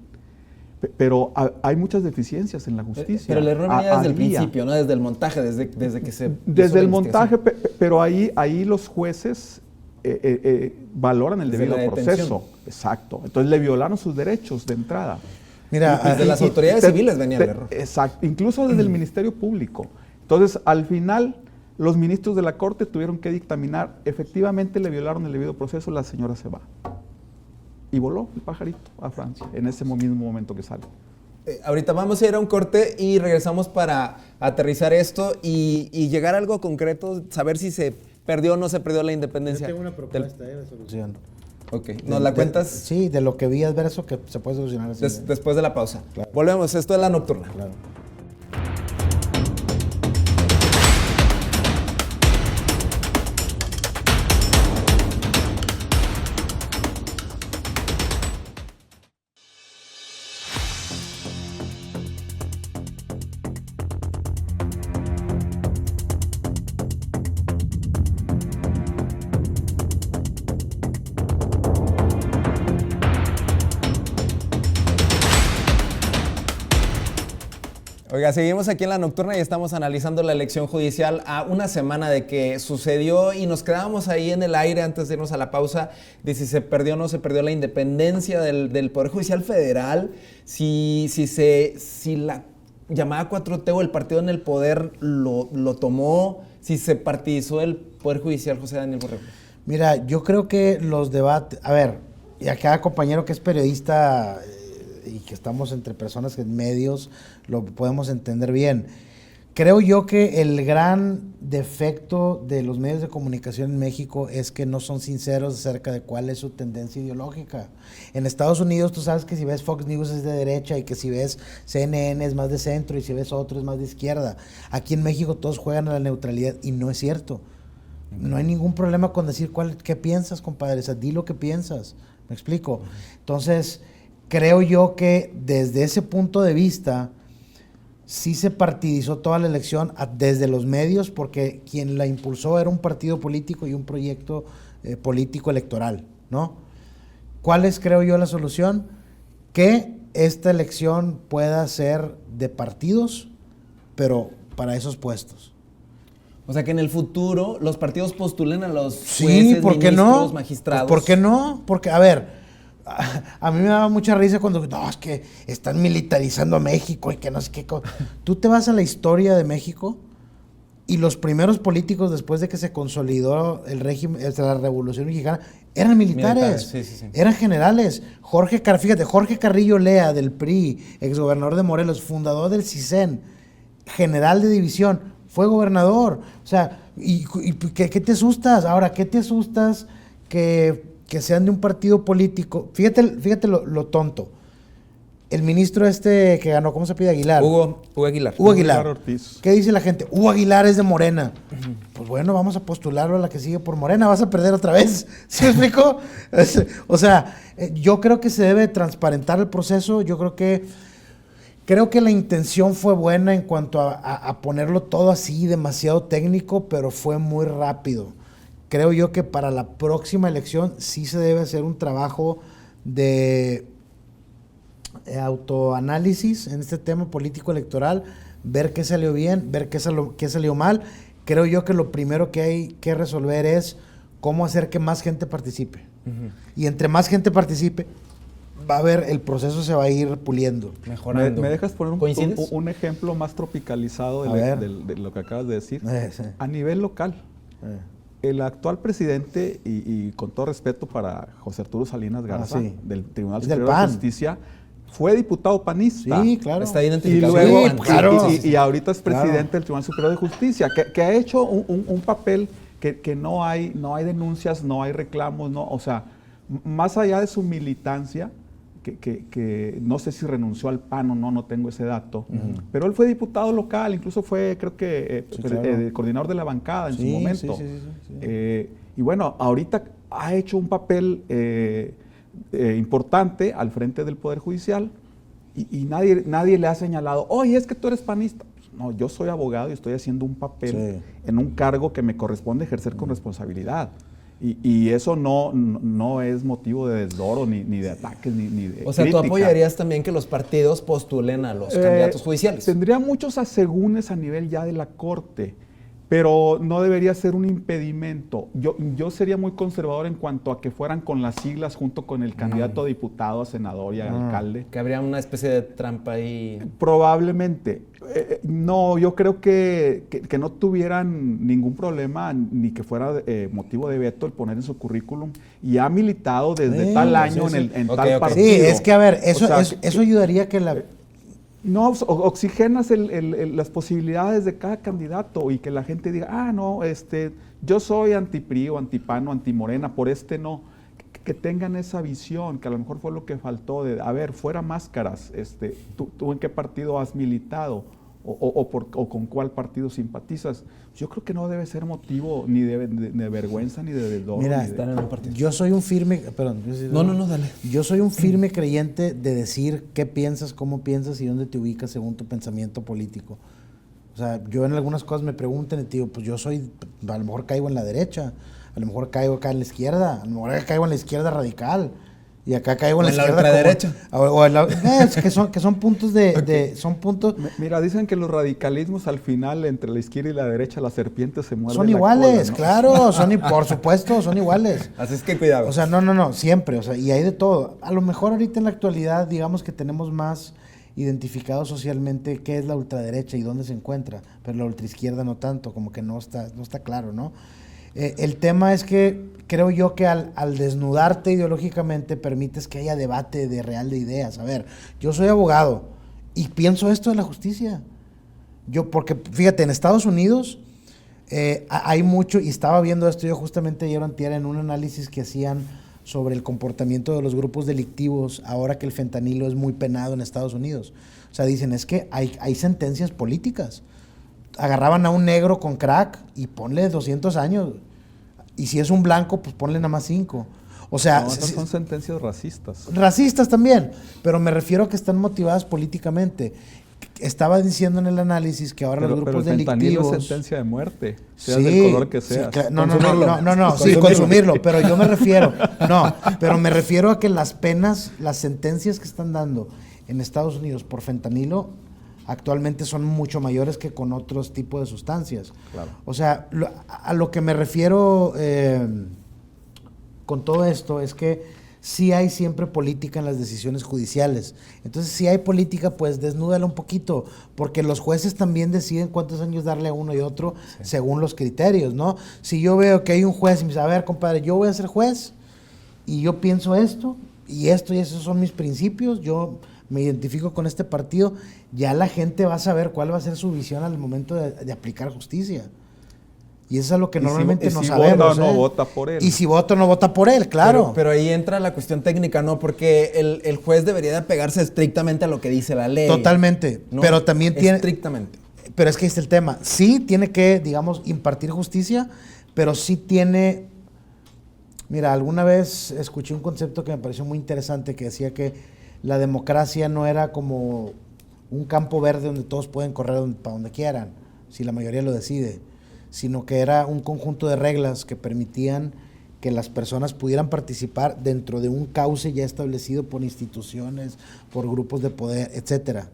Speaker 3: Pero hay muchas deficiencias en la justicia.
Speaker 1: Pero el error venía desde el principio, ¿no? Desde el montaje, desde que se...
Speaker 3: Desde el montaje, pero ahí los jueces valoran el debido proceso. Exacto. Entonces le violaron sus derechos de entrada.
Speaker 1: Mira, desde las autoridades civiles venía el error.
Speaker 3: Exacto. Incluso desde el Ministerio Público. Entonces, al final, los ministros de la Corte tuvieron que dictaminar, efectivamente le violaron el debido proceso, la señora se va. Y voló el pajarito a Francia, en ese mismo momento que sale.
Speaker 1: Ahorita vamos a ir a un corte y regresamos para aterrizar esto y llegar a algo concreto, saber si se perdió o no se perdió la independencia.
Speaker 2: Yo tengo una propuesta de solución.
Speaker 1: Ok, ¿nos la cuentas?
Speaker 2: Sí, de lo que vi adverso que se puede solucionar así.
Speaker 1: Después de la pausa.
Speaker 2: Claro.
Speaker 1: Volvemos, esto es La Nocturna.
Speaker 2: Claro.
Speaker 1: Oiga, seguimos aquí en La Nocturna y estamos analizando la elección judicial a una semana de que sucedió y nos quedábamos ahí en el aire antes de irnos a la pausa de si se perdió o no se perdió la independencia del Poder Judicial Federal, si la llamada 4T o el partido en el poder lo tomó, si se partidizó el Poder Judicial, José Daniel Borrego.
Speaker 2: Mira, yo creo que los debates, a ver, y a cada compañero que es periodista y que estamos entre personas en medios, lo podemos entender bien. Creo yo que el gran defecto de los medios de comunicación en México es que no son sinceros acerca de cuál es su tendencia ideológica. En Estados Unidos tú sabes que si ves Fox News es de derecha y que si ves CNN es más de centro y si ves otro es más de izquierda. Aquí en México todos juegan a la neutralidad y no es cierto. No hay ningún problema con decir qué piensas, compadre. O sea, di lo que piensas. ¿Me explico? Entonces, creo yo que desde ese punto de vista sí se partidizó toda la elección desde los medios, porque quien la impulsó era un partido político y un proyecto político electoral, ¿no? ¿Cuál es, creo yo, la solución? Que esta elección pueda ser de partidos, pero para esos puestos.
Speaker 1: O sea, que en el futuro los partidos postulen a los
Speaker 2: Sí,
Speaker 1: jueces,
Speaker 2: ¿por qué
Speaker 1: ministros,
Speaker 2: no?
Speaker 1: magistrados.
Speaker 2: ¿Por qué no? Porque, a ver, a mí me daba mucha risa cuando, no, es que están militarizando a México y que no sé qué. Tú te vas a la historia de México y los primeros políticos después de que se consolidó el régimen, la Revolución Mexicana, eran militares,
Speaker 1: Sí, sí, sí.
Speaker 2: eran generales. Fíjate, Jorge Carrillo Lea del PRI, exgobernador de Morelos, fundador del CISEN, general de división, fue gobernador. O sea, ¿qué te asustas? Ahora, ¿qué te asustas que sean de un partido político? Fíjate lo tonto. El ministro que ganó, ¿cómo se pide? Aguilar.
Speaker 1: Hugo Aguilar.
Speaker 2: Hugo Aguilar.
Speaker 3: Ortiz.
Speaker 2: ¿Qué dice la gente? Hugo Aguilar es de Morena. Pues bueno, vamos a postularlo a la que sigue por Morena. Vas a perder otra vez. ¿Sí me explico? O sea, yo creo que se debe transparentar el proceso. Yo creo que la intención fue buena en cuanto a ponerlo todo así, demasiado técnico, pero fue muy rápido. Creo yo que para la próxima elección sí se debe hacer un trabajo de autoanálisis en este tema político electoral, ver qué salió bien, ver qué salió mal. Creo yo que lo primero que hay que resolver es cómo hacer que más gente participe. Y entre más gente participe, el proceso se va a ir puliendo.
Speaker 1: Mejorando.
Speaker 3: ¿Me dejas poner
Speaker 1: ¿Coincides?
Speaker 3: un ejemplo más tropicalizado de lo que acabas de decir?
Speaker 2: Sí.
Speaker 3: A nivel local. El actual presidente, y con todo respeto para José Arturo Salinas Garza,
Speaker 2: sí.
Speaker 3: del Tribunal
Speaker 2: Es del
Speaker 3: Superior de
Speaker 2: PAN.
Speaker 3: Justicia, fue diputado panista.
Speaker 2: Sí, claro.
Speaker 1: Está
Speaker 3: Y
Speaker 1: identificado.
Speaker 3: luego,
Speaker 2: Sí, claro.
Speaker 3: y ahorita es presidente
Speaker 2: Claro.
Speaker 3: del Tribunal Superior de Justicia, que ha hecho un papel que no hay denuncias, no hay reclamos, no, o sea, más allá de su militancia, que no sé si renunció al PAN o no tengo ese dato, pero él fue diputado local, incluso fue, creo que,
Speaker 2: Sí, claro.
Speaker 3: coordinador de la bancada en su
Speaker 2: Sí,
Speaker 3: momento.
Speaker 2: sí.
Speaker 3: Y bueno, ahorita ha hecho un papel importante al frente del Poder Judicial y nadie le ha señalado, oye, es que tú eres panista. No, yo soy abogado y estoy haciendo un papel en un cargo que me corresponde ejercer con responsabilidad. Y eso no es motivo de desdoro, ni de ataques, ni de
Speaker 1: O sea,
Speaker 3: crítica.
Speaker 1: ¿tú apoyarías también que los partidos postulen a los candidatos judiciales?
Speaker 3: Tendría muchos asegúnes a nivel ya de la Corte, pero no debería ser un impedimento. Yo sería muy conservador en cuanto a que fueran con las siglas junto con el candidato a diputado, a senador y a alcalde.
Speaker 1: Que habría una especie de trampa ahí.
Speaker 3: Probablemente. No, yo creo que no tuvieran ningún problema ni que fuera motivo de veto el poner en su currículum y ha militado desde tal año en tal partido.
Speaker 2: Sí, es que a ver, eso ayudaría que la...
Speaker 3: No, oxigenas las posibilidades de cada candidato y que la gente diga, no, yo soy anti-PRI o anti-PAN o anti-Morena, por no. Que tengan esa visión, que a lo mejor fue lo que faltó de, fuera máscaras, ¿tú en qué partido has militado? O con cuál partido simpatizas. Yo creo que no debe ser motivo ni de vergüenza, ni de desdoro.
Speaker 2: Mira,
Speaker 1: estar en un partido.
Speaker 2: yo soy un firme... Perdón.
Speaker 1: No, dale.
Speaker 2: Yo soy un firme creyente de decir qué piensas, cómo piensas y dónde te ubicas según tu pensamiento político. O sea, yo en algunas cosas me preguntan y te digo, pues yo a lo mejor caigo en la derecha, a lo mejor caigo acá en la izquierda, a lo mejor acá caigo en la izquierda radical. Y acá caigo en la izquierda.
Speaker 1: Ultraderecha.
Speaker 2: Que son puntos son puntos.
Speaker 3: Mira, dicen que los radicalismos al final, entre la izquierda y la derecha, la serpiente se muerde
Speaker 2: Son
Speaker 3: la
Speaker 2: iguales,
Speaker 3: cola, ¿no?
Speaker 2: claro, por supuesto, son iguales.
Speaker 1: Así es que cuidado.
Speaker 2: O sea, no, siempre, o sea, y hay de todo. A lo mejor ahorita en la actualidad, digamos que tenemos más identificado socialmente qué es la ultraderecha y dónde se encuentra, pero la ultraizquierda no tanto, como que no está claro, ¿no? El tema es que creo yo que al desnudarte ideológicamente permites que haya debate de ideas. A ver, yo soy abogado y pienso esto de la justicia. Porque fíjate, en Estados Unidos hay mucho, y estaba viendo esto yo justamente ayer o antier en un análisis que hacían sobre el comportamiento de los grupos delictivos ahora que el fentanilo es muy penado en Estados Unidos. O sea, dicen, es que hay sentencias políticas. Agarraban a un negro con crack y ponle 200 años. Y si es un blanco, pues ponle nada más 5. O sea,
Speaker 3: No, esas son sentencias racistas.
Speaker 2: racistas también, pero me refiero a que están motivadas políticamente. Estaba diciendo en el análisis que ahora los grupos
Speaker 3: pero el fentanilo
Speaker 2: delictivos...
Speaker 3: es sentencia de muerte, seas
Speaker 2: Sí,
Speaker 3: del color que seas.
Speaker 2: sí, no, sí, consumirlo, pero yo me refiero, pero me refiero a que las penas, las sentencias que están dando en Estados Unidos por fentanilo actualmente son mucho mayores que con otros tipos de sustancias.
Speaker 3: Claro.
Speaker 2: O sea, a lo que me refiero con todo esto es que sí hay siempre política en las decisiones judiciales. Entonces, si hay política, pues desnúdala un poquito, porque los jueces también deciden cuántos años darle a uno y otro según los criterios, ¿no? Si yo veo que hay un juez y me dice, a ver, compadre, yo voy a ser juez y yo pienso esto y esos son mis principios, yo me identifico con este partido, ya la gente va a saber cuál va a ser su visión al momento de aplicar justicia. Y eso es lo que normalmente no sabemos.
Speaker 3: Vota o no vota por él.
Speaker 2: Y si vota o no vota por él, claro.
Speaker 1: Pero ahí entra la cuestión técnica, ¿no? Porque el juez debería de apegarse estrictamente a lo que dice la ley.
Speaker 2: Totalmente.
Speaker 1: ¿no?
Speaker 2: Pero también tiene...
Speaker 1: Estrictamente.
Speaker 2: Pero es que este es el tema. Sí tiene que, digamos, impartir justicia, pero sí tiene... Mira, alguna vez escuché un concepto que me pareció muy interesante que decía que la democracia no era como un campo verde donde todos pueden correr para donde quieran, si la mayoría lo decide, sino que era un conjunto de reglas que permitían que las personas pudieran participar dentro de un cauce ya establecido por instituciones, por grupos de poder, etcétera.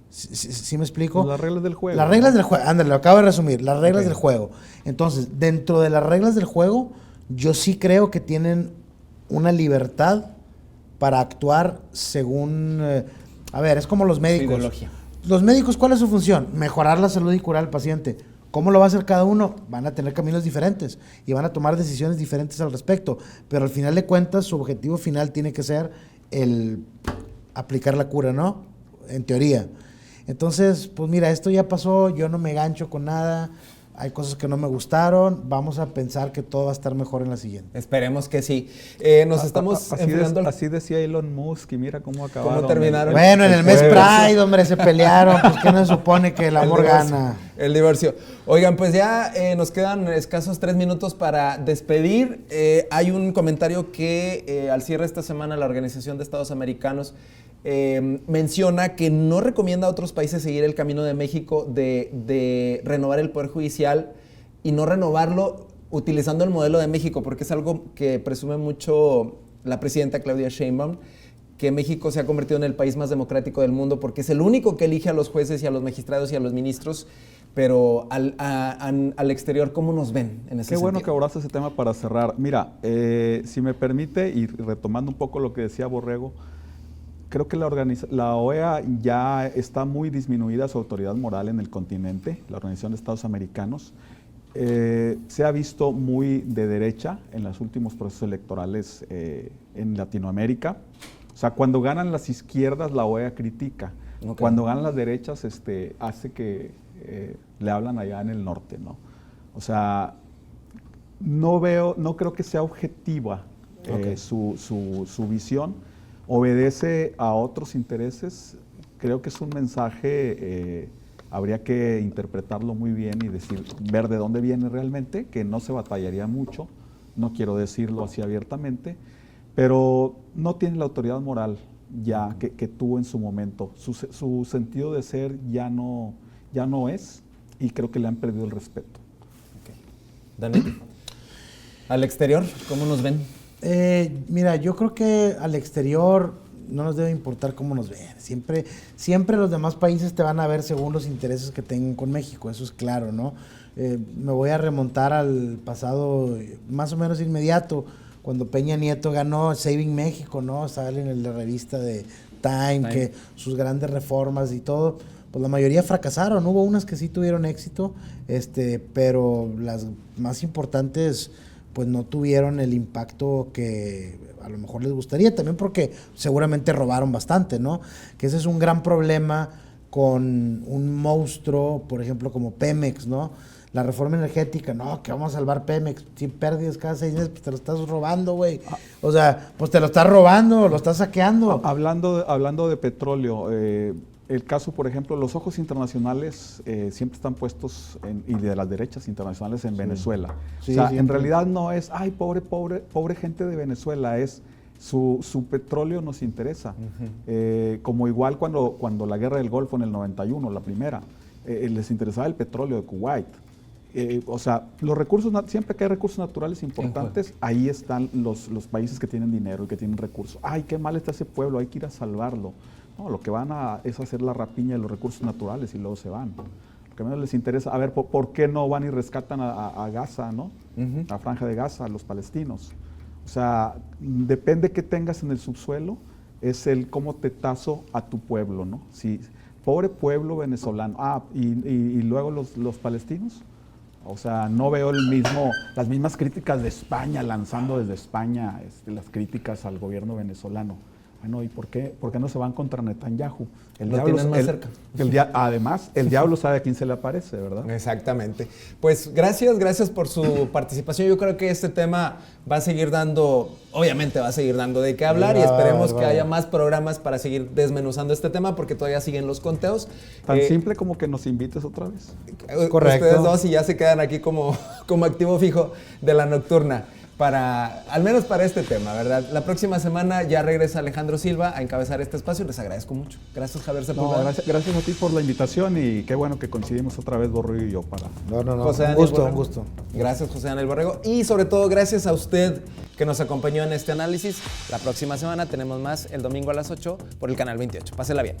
Speaker 2: ¿Sí me explico?
Speaker 3: Las reglas del juego.
Speaker 2: Las reglas del juego, ándale, lo acabo de resumir, las reglas del juego. Entonces, dentro de las reglas del juego, yo sí creo que tienen una libertad para actuar según... a ver, es como los médicos.
Speaker 1: Ideología.
Speaker 2: Los médicos, ¿cuál es su función? Mejorar la salud y curar al paciente. ¿Cómo lo va a hacer cada uno? Van a tener caminos diferentes y van a tomar decisiones diferentes al respecto, pero al final de cuentas su objetivo final tiene que ser el aplicar la cura, ¿no? En teoría. Entonces, pues mira, esto ya pasó, yo no me gancho con nada, hay cosas que no me gustaron, vamos a pensar que todo va a estar mejor en la siguiente.
Speaker 1: Esperemos que sí. Nos estamos enfrentando...
Speaker 3: Así decía Elon Musk y mira cómo acabaron.
Speaker 1: ¿Cómo terminaron?
Speaker 2: Bueno, en el mes Pride, hombre, se pelearon, pues ¿qué no se supone que el amor gana?
Speaker 1: El divorcio. Oigan, pues ya nos quedan escasos 3 minutos para despedir. Hay un comentario que al cierre de esta semana la Organización de Estados Americanos menciona que no recomienda a otros países seguir el camino de México de renovar el Poder Judicial y no renovarlo utilizando el modelo de México, porque es algo que presume mucho la presidenta Claudia Sheinbaum, que México se ha convertido en el país más democrático del mundo porque es el único que elige a los jueces y a los magistrados y a los ministros, pero al exterior, ¿cómo nos ven en ese sentido?
Speaker 3: Qué bueno que abordaste ese tema para cerrar. Mira, si me permite, y retomando un poco lo que decía Borrego, creo que la OEA ya está muy disminuida su autoridad moral en el continente, la Organización de Estados Americanos. Se ha visto muy de derecha en los últimos procesos electorales en Latinoamérica. O sea, cuando ganan las izquierdas, la OEA critica. Okay. Cuando ganan las derechas, hace que le hablan allá en el norte, ¿no? O sea, no creo que sea objetiva su visión. Obedece a otros intereses. Creo que es un mensaje, habría que interpretarlo muy bien y ver de dónde viene realmente, que no se batallaría mucho, no quiero decirlo así abiertamente, pero no tiene la autoridad moral ya que tuvo en su momento. Su sentido de ser ya no es, y creo que le han perdido el respeto.
Speaker 1: Okay. Dani, al exterior, ¿cómo nos ven?
Speaker 2: Mira, yo creo que al exterior no nos debe importar cómo nos ven. Siempre los demás países te van a ver según los intereses que tengan con México, eso es claro, ¿no? Me voy a remontar al pasado más o menos inmediato, cuando Peña Nieto ganó Saving México, ¿no? Sale en la revista de Time, que sus grandes reformas y todo, pues la mayoría fracasaron. Hubo unas que sí tuvieron éxito, pero las más importantes pues no tuvieron el impacto que a lo mejor les gustaría, también porque seguramente robaron bastante, ¿no? Que ese es un gran problema con un monstruo, por ejemplo, como Pemex, ¿no? La reforma energética, no, que vamos a salvar Pemex, si pérdidas cada 6 meses, pues te lo estás robando, güey. O sea, pues te lo estás robando, lo estás saqueando.
Speaker 3: Hablando de petróleo, el caso, por ejemplo, los ojos internacionales siempre están puestos, y de las derechas internacionales, en Venezuela.
Speaker 2: Sí,
Speaker 3: o sea,
Speaker 2: siempre.
Speaker 3: en realidad no es, ay, pobre gente de Venezuela, es su petróleo nos interesa. Como igual cuando la guerra del Golfo en el 91, la primera, les interesaba el petróleo de Kuwait. O sea, los recursos, siempre que hay recursos naturales importantes, ahí están los países que tienen dinero y que tienen recursos. Ay, qué mal está ese pueblo, hay que ir a salvarlo. No, lo que van es hacer la rapiña de los recursos naturales y luego se van. Lo que menos les interesa, a ver, ¿por qué no van y rescatan a Gaza, ¿no? A Franja de Gaza, a los palestinos? O sea, depende qué tengas en el subsuelo, es el cómo te tazo a tu pueblo, ¿no? Si, pobre pueblo venezolano. Y luego los palestinos. O sea, no veo las mismas críticas de España, lanzando desde España las críticas al gobierno venezolano. Bueno, ¿y por qué no se van contra Netanyahu?
Speaker 1: Lo tienen más cerca.
Speaker 3: Además, el diablo sabe a quién se le aparece, ¿verdad?
Speaker 1: Exactamente. Pues gracias por su participación. Yo creo que este tema va a seguir dando, obviamente va a seguir dando de qué hablar, y esperemos que haya más programas para seguir desmenuzando este tema, porque todavía siguen los conteos.
Speaker 3: Tan simple como que nos invites otra vez.
Speaker 2: Correcto.
Speaker 1: Ustedes dos, y ya se quedan aquí como activo fijo de la nocturna. Al menos para este tema, ¿verdad? La próxima semana ya regresa Alejandro Silva a encabezar este espacio. Les agradezco mucho. Gracias, Javier Sepúlveda.
Speaker 3: Gracias a ti por la invitación, y qué bueno que coincidimos otra vez, Borrego y yo, para...
Speaker 2: No.
Speaker 1: José
Speaker 2: Un
Speaker 1: Daniel
Speaker 2: gusto.
Speaker 1: Gracias, José Daniel Borrego. Y sobre todo, gracias a usted que nos acompañó en este análisis. La próxima semana tenemos más, el domingo a las 8 por el canal 28. Pásela bien.